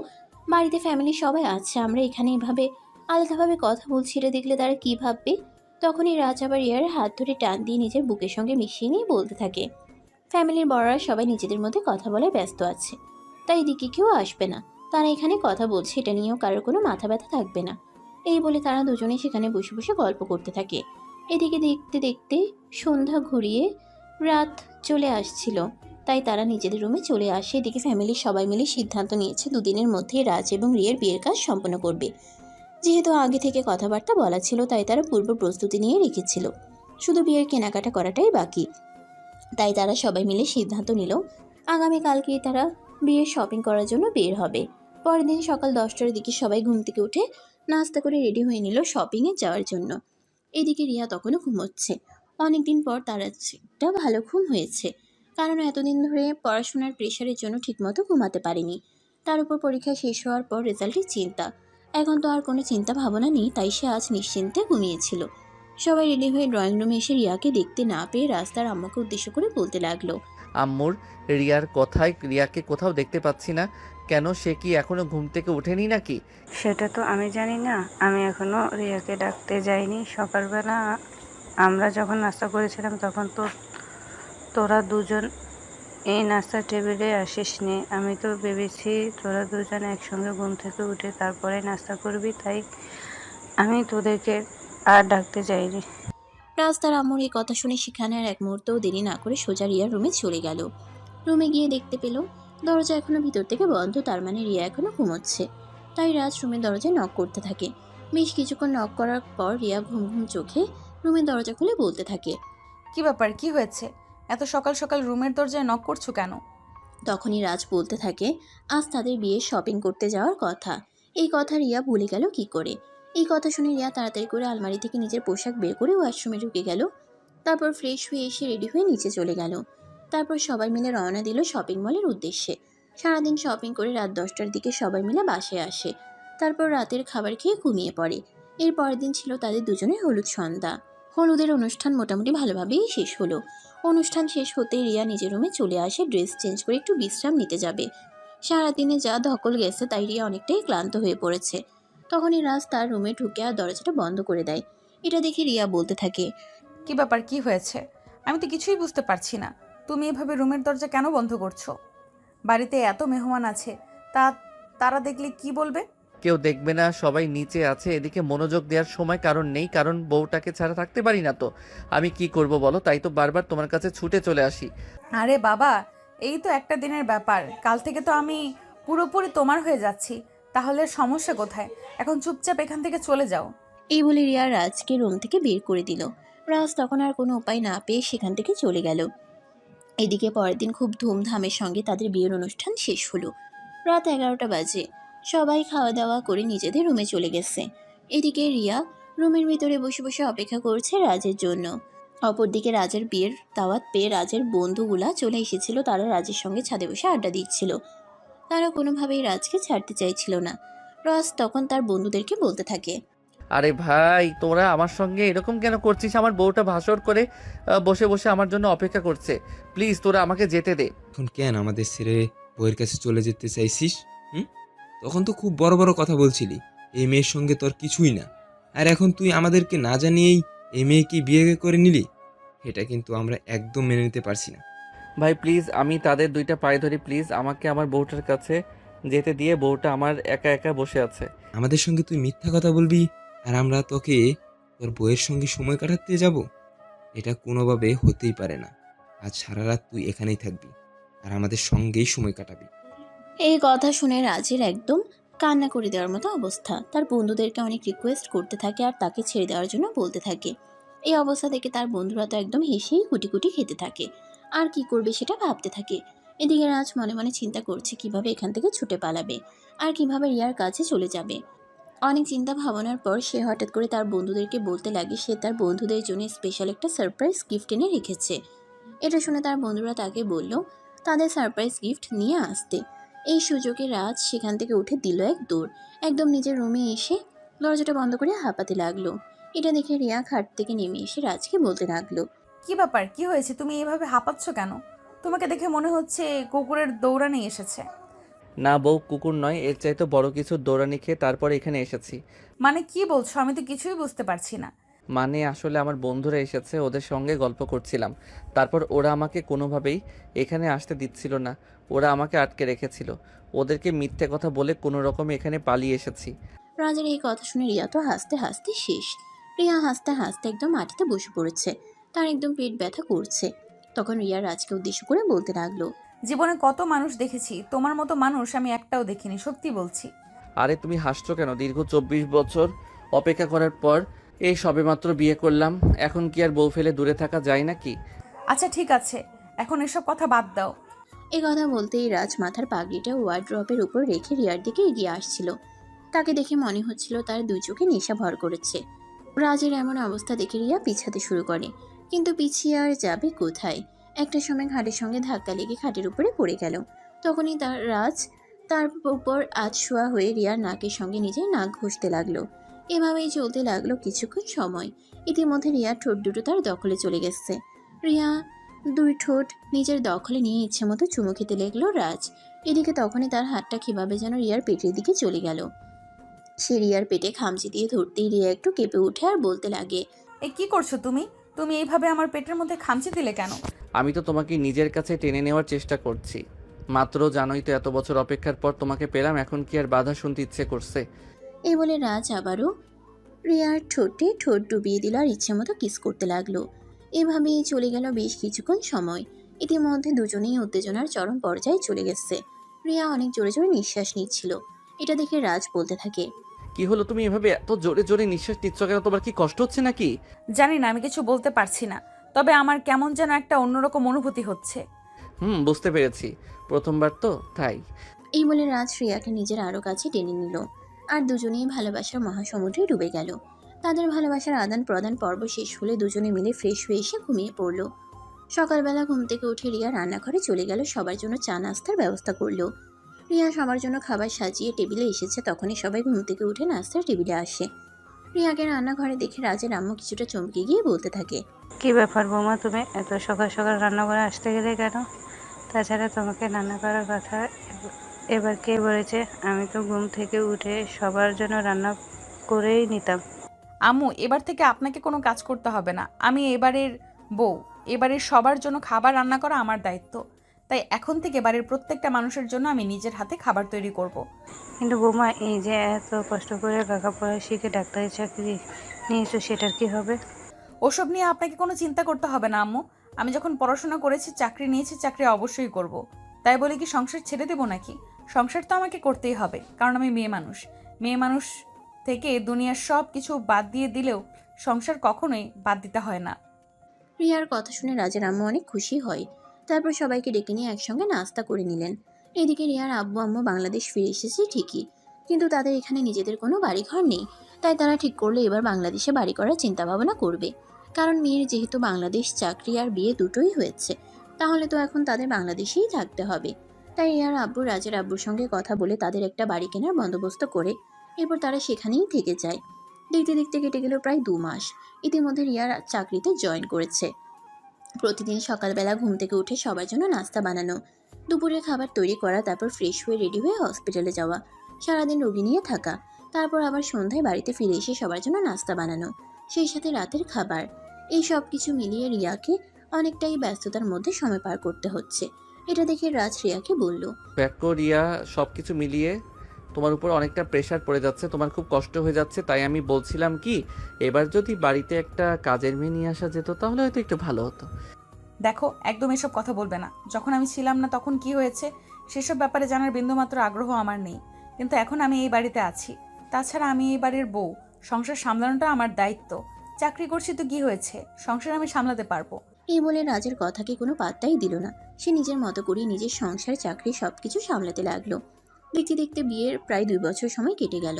বাড়িতে ফ্যামিলি সবাই আছে, আমরা এখানে এভাবে আলাদাভাবে কথা বলছি, এটা দেখলে তারা কি ভাববে? তখনই রাজ আবার রিয়ার হাত ধরে টান দিয়ে নিজের বুকের সঙ্গে মিশিয়ে নিয়ে বলতে থাকে, ফ্যামিলির বড়রা সবাই নিজেদের মধ্যে কথা বলায় ব্যস্ত আছে, তাই এদিকে কেউ আসবে না। তারা এখানে কথা বলছে, এটা নিয়েও কারোর কোনো মাথা ব্যথা থাকবে না। এই বলে তারা দুজনেই সেখানে বসে বসে গল্প করতে থাকে। এদিকে দেখতে দেখতে সন্ধ্যা ঘুরিয়ে রাত চলে আসছিল, তাই তারা নিজেদের রুমে চলে আসে। এদিকে ফ্যামিলির সবাই মিলে সিদ্ধান্ত নিয়েছে দুদিনের মধ্যে রাজ এবং রিয়ের বিয়ের কাজ সম্পন্ন করবে। যেহেতু আগে থেকে কথাবার্তা বলা ছিল, তাই তারা পূর্ব প্রস্তুতি নিয়ে রেখেছিল, শুধু বিয়ের কেনাকাটা করাটাই বাকি। তাই তারা সবাই মিলে সিদ্ধান্ত নিল আগামীকালকেই তারা বিয়ের শপিং করার জন্য বের হবে। পরের দিন সকাল 10টার দিকে সবাই ঘুম থেকে উঠে নাস্তা করে রেডি হয়ে নিল শপিংয়ে যাওয়ার জন্য। এদিকে রিয়া তখনও ঘুমোচ্ছে। অনেকদিন পর তার একটা ভালো ঘুম হয়েছে, কারণ এতদিন ধরে পড়াশোনার প্রেশারের জন্য ঠিকমতো ঘুমাতে পারেনি। তার উপর পরীক্ষা শেষ হওয়ার পর রেজাল্টের চিন্তা। এখন তো আর কোনো চিন্তা ভাবনা নেই, তাই সে আজ নিশ্চিন্তে ঘুমিয়েছিল। সবাই রেডি হয়ে ড্রয়িং রুমে এসে রিয়াকে দেখতে না পেয়ে রাস্তার আম্মাকে উদ্দেশ্য করে বলতে লাগলো। আম্মুর রিয়ার কথায় রিয়াকে কোথাও দেখতে পাচ্ছি না কেন? সে কি এখনো ঘুম থেকে ওঠেনি নাকি? সেটা তো আমি জানি না, আমি এখনো রিয়াকে ডাকতে যাইনি। সকালবেলা আমরা যখন নাস্তা করেছিলাম তখন তো তোরা দুজন এই নাস্তার টেবিলে আসিসনি। আমি তো ভেবেছি তোরা দুজন একসঙ্গে ঘুম থেকে উঠে তারপরে নাস্তা করবি, তাই আমি তোদেরকে আর ডাকতে যাইনি। রাস্তার আম্মুর এই কথা শুনে সেখানে আর এক মুহূর্তও দেরি না করে সোজা রিয়ার রুমে চলে গেল। রুমে গিয়ে দেখতে পেল দরজা এখনো ভিতর থেকে বন্ধ, তার মানে রিয়া এখনো ঘুমোচ্ছে। তাই রাজ রুমের দরজায় নক করতে থাকে। বেশ কিছুক্ষণ নক করার পর রিয়া ঘুম ঘুম চোখে রুমের দরজা খুলে বলতে থাকে। কি ব্যাপার, কি হয়েছে? এত সকাল সকাল রুমের দরজায় নক করছো কেন? তখনই রাজ বলতে থাকে, আজ তাদের বিয়ে শপিং করতে যাওয়ার কথা। এই কথা রিয়া ভুলে গেল কি করে? এই কথা শুনে রিয়া তাড়াতাড়ি করে আলমারি থেকে নিজের পোশাক বের করে ওয়াশরুমে ঢুকে গেল। তারপর ফ্রেশ হয়ে এসে রেডি হয়ে নিচে চলে গেল। তারপর সবাই মিলে রওনা দিল শপিং মলের উদ্দেশ্যে। সারাদিন শপিং করে রাত 10টার দিকে সবাই মিলে বাসায় আসে। তারপর রাতের খাবার খেয়ে ঘুমিয়ে পড়ে। এর পরের দিন ছিল তাদের দুজনের হলুদ সন্ধ্যা। হলুদের অনুষ্ঠান মোটামুটি ভালোভাবেই শেষ হলো। অনুষ্ঠান শেষ হতেই রিয়া নিজের রুমে চলে আসে, ড্রেস চেঞ্জ করে একটু বিশ্রাম নিতে যাবে। সারাদিনে যা ধকল গেছে তাই রিয়া অনেকটাই ক্লান্ত হয়ে পড়েছে। তখনই রাজ তার রুমে ঢুকে আর দরজাটা বন্ধ করে দেয়। এটা দেখে রিয়া বলতে থাকে, কি ব্যাপার, কি হয়েছে? আমি তো কিছুই বুঝতে পারছি না। তুমি এভাবে রুমের দরজা কেন বন্ধ করছো? বাড়িতে এত মেহমান আছে, তা তারা দেখলে কি বলবে? কেউ দেখবে না, সবাই নিচে আছে। এদিকে মনোযোগ দেওয়ার সময় কারণ নেই, কারণ বউটাকে ছাড়া থাকতে পারি না তো। আমি কি করব বলো? তাই তো বারবার তোমার কাছে ছুটে চলে আসি। আরে বাবা, এই তো একটা দিনের ব্যাপার, কাল থেকে তো আমি পুরোপুরি তোমার হয়ে যাচ্ছি। তাহলে সমস্যা কোথায়? এখন চুপচাপ এখান থেকে চলে যাও। এই বলে রিয়া রাজকে রুম থেকে বের করে দিল। রাজ তখন আর কোনো উপায় না পেয়ে সেখান থেকে চলে গেল। এদিকে পরের দিন খুব ধুমধামের সঙ্গে তাদের বিয়ের অনুষ্ঠান শেষ হলো। রাত 11টা বাজে। সবাই খাওয়া দাওয়া করে নিজেদের রুমে চলে গেছে। এদিকে রিয়া রুমের ভিতরে বসে বসে অপেক্ষা করছে রাজের জন্য। অপরদিকে রাজের বিয়ের দাওয়াত পেয়ে রাজের বন্ধুগুলা চলে এসেছিল। তারা রাজের সঙ্গে ছাদে বসে আড্ডা দিচ্ছিল। তারা কোনোভাবেই রাজকে ছাড়তে চাইছিল না। রাজ তখন তার বন্ধুদেরকে বলতে থাকে, আরে ভাই, তোরা আমার সঙ্গে এরকম কেন করছিস? আমার বউটা ভাসর করে বসে বসে আমার জন্য অপেক্ষা করছে। প্লিজ তোরা আমাকে যেতে দে। এখন কেন আমাদের ছেড়ে বউয়ের কাছে চলে যেতে চাইছিস? হুম, তখন তো খুব বড় বড় কথা বলছিলি এই মেয়ের সঙ্গে তোর কিছুই না, আর এখন তুই আমাদেরকে না জানিয়েই এই মেয়েকে বিয়ে করে নিলি। এটা কিন্তু আমরা একদম মেনে নিতে পারছি না। ভাই প্লিজ, আমি তাদের দুইটা পায়ে ধরি, প্লিজ আমাকে আমার বউটার কাছে যেতে দিয়ে। বউটা আমার একা একা বসে আছে। আমাদের সঙ্গে তুই মিথ্যা কথা বলবি আর আমরা তোকে তোর বউয়ের সঙ্গে সময় কাটাতে যাব? এটা কোনোভাবে হতেই পারে না। আজ সারা রাত তুই এখানেই থাকবি। আর আমাদের সঙ্গেই সময় কাটাবি। এই কথা শুনে রাজের একদম কান্না করে দেওয়ার মতো অবস্থা। তার বন্ধুদেরকে অনেক রিকোয়েস্ট করতে থাকে আর তাকে ছেড়ে দেওয়ার জন্য বলতে থাকে। এই অবস্থা থেকে তার বন্ধুরা তো একদম হেসেই কুটি কুটি খেতে থাকে আর কি করবে সেটা ভাবতে থাকে। এদিকে রাজ মনে মনে চিন্তা করছে কিভাবে এখান থেকে ছুটে পালাবে আর কিভাবে রিয়ার কাছে চলে যাবে। অনেক চিন্তা ভাবনার পর সে হঠাৎ করে তার বন্ধুদেরকে বলতে লাগে সে তার বন্ধুদের জন্য স্পেশাল একটা সারপ্রাইজ গিফট এনে রেখেছে। এটা শুনে তার বন্ধুরা তাকে বলল তাদের সারপ্রাইজ গিফট নিয়ে আসতে। এই সুযোগে রাজ সেখান থেকে উঠে দিল এক দৌড়, একদম নিজের রুমে এসে দরজাটা বন্ধ করে হাঁপাতে লাগলো। এটা দেখে রিয়া খাট থেকে নেমে এসে রাজকে বলতে লাগলো, কি ব্যাপার, কি হয়েছে? তুমি এভাবে হাঁপাচ্ছ কেন? তোমাকে দেখে মনে হচ্ছে কুকুরের দৌড়ানি এসেছে। না বউ, কুকুর নয়, এর চাইতে বড় কিছু দৌড়ানি খেয়ে তারপর এখানে এসেছি। মানে কি বলছো? আমি তো কিছুই বুঝতে পারছি না। মানে আসলে আমার বন্ধুরা এসেছে, ওদের সঙ্গে গল্প করছিলাম। তারপর ওরা আমাকে কোনোভাবেই এখানে আসতে দিচ্ছিল না, ওরা আমাকে আটকে রেখেছিল। ওদেরকে মিথ্যে কথা বলে কোনো রকমে এখানে পালিয়ে এসেছি। রাজের এই কথা শুনে রিয়া তো হাসতে হাসতে শেষ। রিয়া হাসতে হাসতে একদম মাটিতে বসে পড়েছে, তার একদম পেট ব্যথা করছে। তখন রিয়া রাজকে উদ্দেশ্য করে বলতে লাগলো, জীবনে কত মানুষ দেখেছি, তোমার মতো মানুষ আমি একটাও দেখিনি, সত্যি বলছি। আরে তুমি হাসছো কেন? দীর্ঘ 24 বছর অপেক্ষা করার পর এই সবেমাত্র বিয়ে করলাম, এখন কি আর বউ ফেলে দূরে থাকা যায় নাকি? আচ্ছা ঠিক আছে, এখন এসব কথা বাদ দাও। এই কথা বলতেই রাজ মাথার পাগড়িটা ওয়ার্ড্রপের উপর রেখে রিয়ার দিকে এগিয়ে আসছিল। তাকে দেখে মনে হচ্ছিল তার দুই চোখে নেশা ভর করেছে। রাজের এমন অবস্থা দেখে রিয়া পিছাতে শুরু করে, কিন্তু পিছিয়ে আর যাবে কোথায়। একটা সময় ঘাটের সঙ্গে ধাক্কা লেগে খাটের উপরে পড়ে গেল। তখনই তার উপর শোয়া হয়ে রিয়ার নাকের সঙ্গে নিজের নাক ঘষতে লাগলো। এভাবেই চলতে লাগলো কিছুক্ষণ সময়। ইতিমধ্যে রিয়ার ঠোঁট দুটো তার দখলে চলে গেছে। রিয়া দুই ঠোঁট নিজের দখলে নিয়ে ইচ্ছে মতো চুমু খেতে লাগলো রাজ। এদিকে তখনই তার হাতটা কিভাবে যেন রিয়ার পেটের দিকে চলে গেল। সে রিয়ার পেটে খামচি দিয়ে ধরতেই রিয়া একটু কেঁপে উঠে আর বলতে লাগে, এ কি করছো তুমি? তুমি এইভাবে আমার পেটের মধ্যে খামচি দিলে কেন? আমি তো তোমাকে নিজের কাছে টেনে নেওয়ার চেষ্টা করছি মাত্র, জানোই তো এত বছর অপেক্ষার পর তোমাকে পেলাম, এখন কি আর বাধা শুনতে ইচ্ছে করছে? এই বলে রাজ আবারও রিয়ার ঠোঁটে ঠোঁট ডুবিয়ে দিল আর ইচ্ছে মতো কিস করতে লাগলো। এভাবেই চলে গেল বেশ কিছুক্ষণ সময়। ইতিমধ্যে দুজনেই উত্তেজনার চরম পর্যায়ে চলে গেছে। রিয়া অনেক জোরে জোরে নিঃশ্বাস নিচ্ছিল। এটা দেখে রাজ বলতে থাকে, কি হলো, তুমি এভাবে এত জোরে জোরে নিঃশ্বাস নিচ্ছ কেন? তোমার কি কষ্ট হচ্ছে নাকি? জানি না, আমি কিছু বলতে পারছি না, তবে আমার কেমন যেন একটা অন্যরকম অনুভূতি হচ্ছে। বুঝতে পেরেছি, প্রথমবার তো তাই। এই বলে রাজ রিয়াকে নিজের আরো কাছে টেনে নিল আর দুজনেই ভালোবাসার মহাসমুদ্রে ডুবে গেল। তাদের ভালোবাসার আদান প্রদান পর্ব শেষ হলে দুজনে মিলে ফ্রেশ হয়ে এসে ঘুমিয়ে পড়ল। সকালবেলা ঘুম থেকে উঠে রিয়া রান্নাঘরে চলে গেল, সবার জন্য চা নাস্তার ব্যবস্থা করলো। রিয়া সবার জন্য খাবার সাজিয়ে টেবিলে এসেছে, তখনই সবাই ঘুম থেকে উঠে নাস্তার টেবিলে আসে। রিয়াকে রান্নাঘরে দেখে রাজের আম্মু কিছুটা চমকে গিয়ে বলতে থাকে, কি ব্যাপার বৌমা, তুমি এত সকাল সকাল রান্না করে আসতে গেলে কেন? তাছাড়া তোমাকে রান্না করার কথা এবার কে বলেছে? আমি তো ঘুম থেকে উঠে সবার জন্য রান্না করেই নিতাম। আম্মু, এবার থেকে আপনাকে কোনো কাজ করতে হবে না, আমি এবারের বউ, এবারের সবার জন্য খাবার রান্না করা আমার দায়িত্ব। তাই এখন থেকে বাড়ির প্রত্যেকটা মানুষের জন্য আমি নিজের হাতে খাবার তৈরি করব। কিন্তু বৌমা, এই যে এত কষ্ট করে লেখাপড়া শিখে ডাক্তারি চাকরি নিয়েছো, সেটার কি হবে? ওসব নিয়ে আপনাকে কোনো চিন্তা করতে হবে না আম্মু। আমি যখন পড়াশোনা করেছি, চাকরি নিয়েছি, চাকরি অবশ্যই করব। তাই বলে কি সংসার ছেড়ে দেবো নাকি? সংসার তো আমাকে করতেই হবে, কারণ আমি মেয়ে মানুষ। মেয়ে মানুষ থেকে দুনিয়ার সব কিছু বাদ দিয়ে দিলেও সংসার কখনোই বাদ দিতে হয় না। রিয়ার কথা শুনে রাজের আম্মু অনেক খুশি হয়। তারপর সবাইকে ডেকে নিয়ে একসঙ্গে নাস্তা করে নিলেন। এদিকে রিয়ার আব্বু আম্মু বাংলাদেশ ফিরে এসেছে ঠিকই, কিন্তু তাদের এখানে নিজেদের কোনো বাড়িঘর নেই। তাই তারা ঠিক করলো এবার বাংলাদেশে বাড়ি করার চিন্তা ভাবনা করবে। কারণ মেয়ের যেহেতু বাংলাদেশ চাকরি আর বিয়ে দুটোই হয়েছে, তাহলে তো এখন তাদের বাংলাদেশেই থাকতে হবে। তাই রিয়ার আব্বু রাজের আব্বুর সঙ্গে কথা বলে তাদের একটা বাড়ি কেনার বন্দোবস্ত করে এরপর তারা সেখানেই থেকে যায়। দেখতে দেখতে কেটে গেল প্রায় 2 মাস। ইতিমধ্যে রিয়ার চাকরিতে জয়েন করেছে। প্রতিদিন সকালবেলা ঘুম থেকে উঠে সবার জন্য নাস্তা বানানো, দুপুরের খাবার তৈরি করা, তারপর ফ্রেশ হয়ে রেডি হয়ে হসপিটালে যাওয়া, সারাদিন রোগী নিয়ে থাকা, তারপর আবার সন্ধ্যায় বাড়িতে ফিরে এসে সবার জন্য নাস্তা বানানো, সেই সাথে রাতের খাবার। এই সব কিছু মিলিয়ে রিয়াকে অনেকটাই ব্যস্ততার মধ্যে সময় পার করতে হচ্ছে। এটা দেখে রাজ রিয়াকে বলল, দেখো রিয়া, সবকিছু মিলিয়ে তোমার উপর অনেকটা প্রেশার পড়ে যাচ্ছে, তোমার খুব কষ্ট হয়ে যাচ্ছে। তাই আমি বলছিলাম কি, এবার যদি বাড়িতে একটা কাজের মেয়ে নিয়ে আসা যেত তাহলে হয়তো একটু ভালো হতো। দেখো, একদম এসব কথা বলবে না। যখন আমি ছিলাম না তখন কি হয়েছে সেসব ব্যাপারে জানার বিন্দুমাত্র আগ্রহ আমার নেই, কিন্তু এখন আমি এই বাড়িতে আছি। তাছাড়া আমি এই বাড়ির বউ, সংসার সামলানোটা আমার দায়িত্ব। চাকরি করছি তো কি হয়েছে, সংসার আমি সামলাতে পারবো। এই বলে রাজের কথাকে কোনো পাত্তাই দিল না। সে নিজের মতো করে নিজের সংসার, চাকরি সবকিছু সামলাতে লাগলো। দেখতে দেখতে বিয়ের প্রায় 2 বছর সময় কেটে গেল।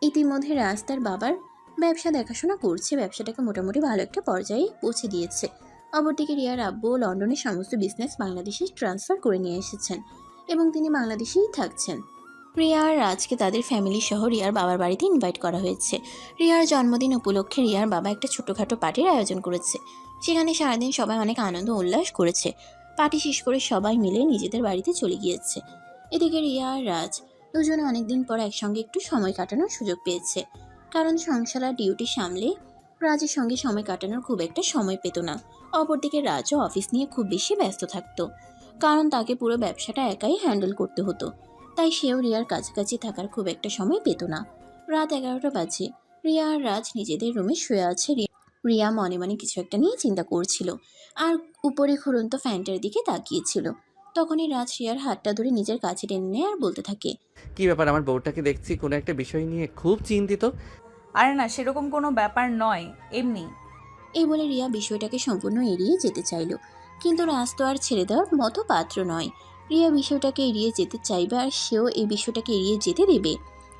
ইতিমধ্যে রাজ তার বাবার ব্যবসা দেখাশোনা করছে, ব্যবসাটাকে মোটামুটি ভালো একটা পর্যায়ে পৌঁছে দিয়েছে। অপরদিকে রিয়ার আব্বু লন্ডনের সমস্ত বিজনেস বাংলাদেশে ট্রান্সফার করে নিয়ে এসেছেন এবং তিনি বাংলাদেশেই থাকছেন। রিয়া আর রাজকে তাদের ফ্যামিলি সহ রিয়ার বাবার বাড়িতে ইনভাইট করা হয়েছে। রিয়ার জন্মদিন উপলক্ষে রিয়ার বাবা একটা ছোটোখাটো পার্টির আয়োজন করেছে। সেখানে সারাদিন সবাই অনেক আনন্দ উল্লাস করেছে। পার্টি শেষ করে সবাই মিলে নিজেদের বাড়িতে চলে গিয়েছে। এদিকে রিয়া আর রাজ দুজনে অনেকদিন পর একসঙ্গে একটু সময় কাটানোর সুযোগ পেয়েছে। কারণ সংসার আর ডিউটি সামলে রাজের সঙ্গে সময় কাটানোর খুব একটা সময় পেত না। অপরদিকে রাজও অফিস নিয়ে খুব বেশি ব্যস্ত থাকতো, কারণ তাকে পুরো ব্যবসাটা একাই হ্যান্ডেল করতে হতো। তাই সেও রিয়ার কাছাকাছি থাকার খুব একটা সময় পেত না। রাত 11টা বাজে। রিয়া আর রাজ নিজেদের রুমে শুয়ে আছে। রিয়া মনে মনে কিছু একটা নিয়ে চিন্তা করছিল আর উপরে ঘুরন্ত ফ্যানটার দিকে তাকিয়েছিল। তখনই রাজ রিয়ার হাতটা ধরে নিজের কাছে টেনে নেয় আর বলতে থাকে, কি ব্যাপার, আমার বউটাকে দেখছি কোনো একটা বিষয় নিয়ে খুব চিন্তিত। আরে না, সেরকম কোনো ব্যাপার নয়, এমনি। এই বলে রিয়া বিষয়টাকে সম্পূর্ণ এড়িয়ে যেতে চাইল, কিন্তু রাজ তো আর ছেড়ে দেওয়ার মতো পাত্র নয়। রিয়া বিষয়টাকে এড়িয়ে যেতে চাইবে আর সেও এই বিষয়টাকে এড়িয়ে যেতে দেবে,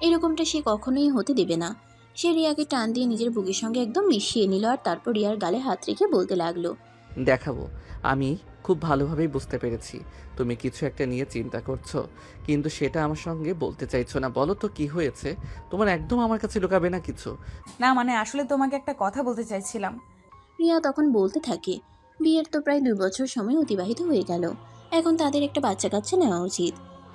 এরকমটা সে কখনোই হতে দেবে না। সে রিয়াকে টান দিয়ে নিজের বুকের সঙ্গে একদম মিশিয়ে নিল আর তারপর রিয়ার গালে হাত রেখে বলতে লাগলো, দেখাবো। আমি খুব ভালোভাবেই বুঝতে পেরেছি তুমি কিছু একটা নিয়ে চিন্তা করছো, কিন্তু সেটা আমার সঙ্গে বলতে চাইছো না। বলো তো কি হয়েছে তোমার, একদম আমার কাছে লুকাবে না কিছু। না মানে আসলে তোমাকে একটা কথা বলতে চাইছিলাম। রিয়া তখন বলতে থাকে, বিয়ের তো প্রায় 2 বছর সময় অতিবাহিত হয়ে গেল, এখন তাদের একটা বাচ্চা কাচ্চা নেওয়া উচিত।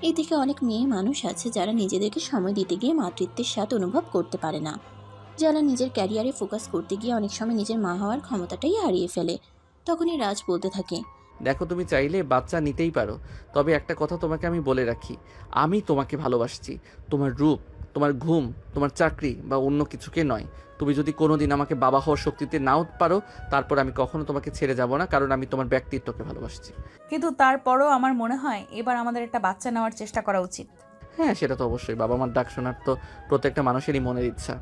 এদিকে অনেক মেয়ে মানুষ আছে যারা নিজেদেরকে সময় দিতে গিয়ে মাতৃত্বের স্বাদ অনুভব করতে পারে না, যারা নিজের ক্যারিয়ারে ফোকাস করতে গিয়ে অনেক সময় নিজের মা হওয়ার ক্ষমতাটাই হারিয়ে ফেলে। তখনই রাজ বলতে থাকে, দেখো তুমি চাইলে বাচ্চা নিতেই পারো, তবে একটা কথা তোমাকে আমি বলে রাখি, আমি তোমাকে ভালোবাসছি, তোমার রূপ, তোমার ঘুম, তোমার চাকরি বা অন্য কিছুকে নয়। তুমি যদি কোনোদিন আমাকে বাবা হওয়ার শক্তিতে নাও পারো, তারপর আমি কখনো তোমাকে ছেড়ে যাব না, কারণ আমি তোমার ব্যক্তিত্বকে ভালোবাসছি। কিন্তু তারপরও আমার মনে হয় এবার আমাদের একটা বাচ্চা নেওয়ার চেষ্টা করা উচিত। হ্যাঁ, সেটা তো অবশ্যই, বাবা মার ডাক শোনার তো প্রত্যেকটা মানুষেরই মনের ইচ্ছা।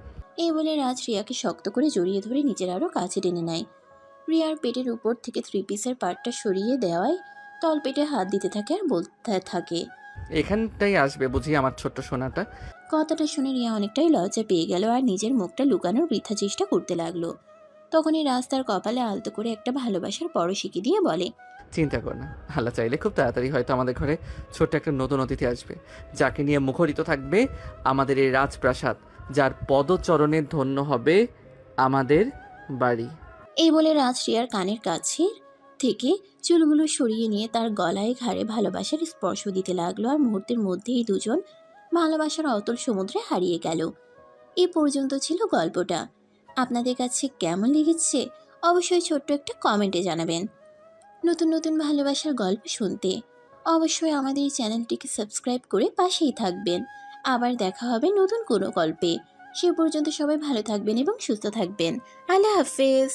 এই বলে রাজ রিয়াকে শক্ত করে জড়িয়ে ধরে নিজের আরও কাছে টেনে নেয়। রিয়ার পেটের উপর থেকে 3 পিসের পার্টটা সরিয়ে দেওয়ায় তল পেটে হাত দিতে থাকে আর বলতে থাকে, এখানটাই আসবে বুঝি আমার ছোট্ট সোনাটা। কথাটা শুনে রিয়া অনেকটাই লজ্জা পেয়ে গেল আর নিজের মুখটা লুকানোর বৃথা চেষ্টা করতে লাগলো। তখনই রাজ তার কপালে আলতো করে একটা ভালোবাসার পরশিকি দিয়ে বলে, চিন্তা কর না, আল্লাহ চাইলে খুব তাড়াতাড়ি হয়তো আমাদের ঘরে ছোট্ট একটা নতুন অতিথি আসবে, যাকে নিয়ে মুখরিত থাকবে আমাদের এই রাজপ্রাসাদ, যার পদচরণে ধন্য হবে আমাদের বাড়ি। এই বলে রাজ রিয়ার কানের কাছে থেকে চুলগুলো সরিয়ে নিয়ে তার গলায় ঘাড়ে ভালোবাসার স্পর্শ দিতে লাগলো আর মুহূর্তের মধ্যেই দুজন ভালোবাসার অতল সমুদ্রে হারিয়ে গেল। এই পর্যন্ত ছিল গল্পটা। আপনাদের কাছে কেমন লেগেছে অবশ্যই ছোট্ট একটা কমেন্টে জানাবেন। নতুন নতুন ভালোবাসার গল্প শুনতে অবশ্যই আমাদের এই চ্যানেলটিকে সাবস্ক্রাইব করে পাশেই থাকবেন। আবার দেখা হবে নতুন কোনো গল্পে। সে পর্যন্ত সবাই ভালো থাকবেন এবং সুস্থ থাকবেন। আল্লাহ হাফেজ।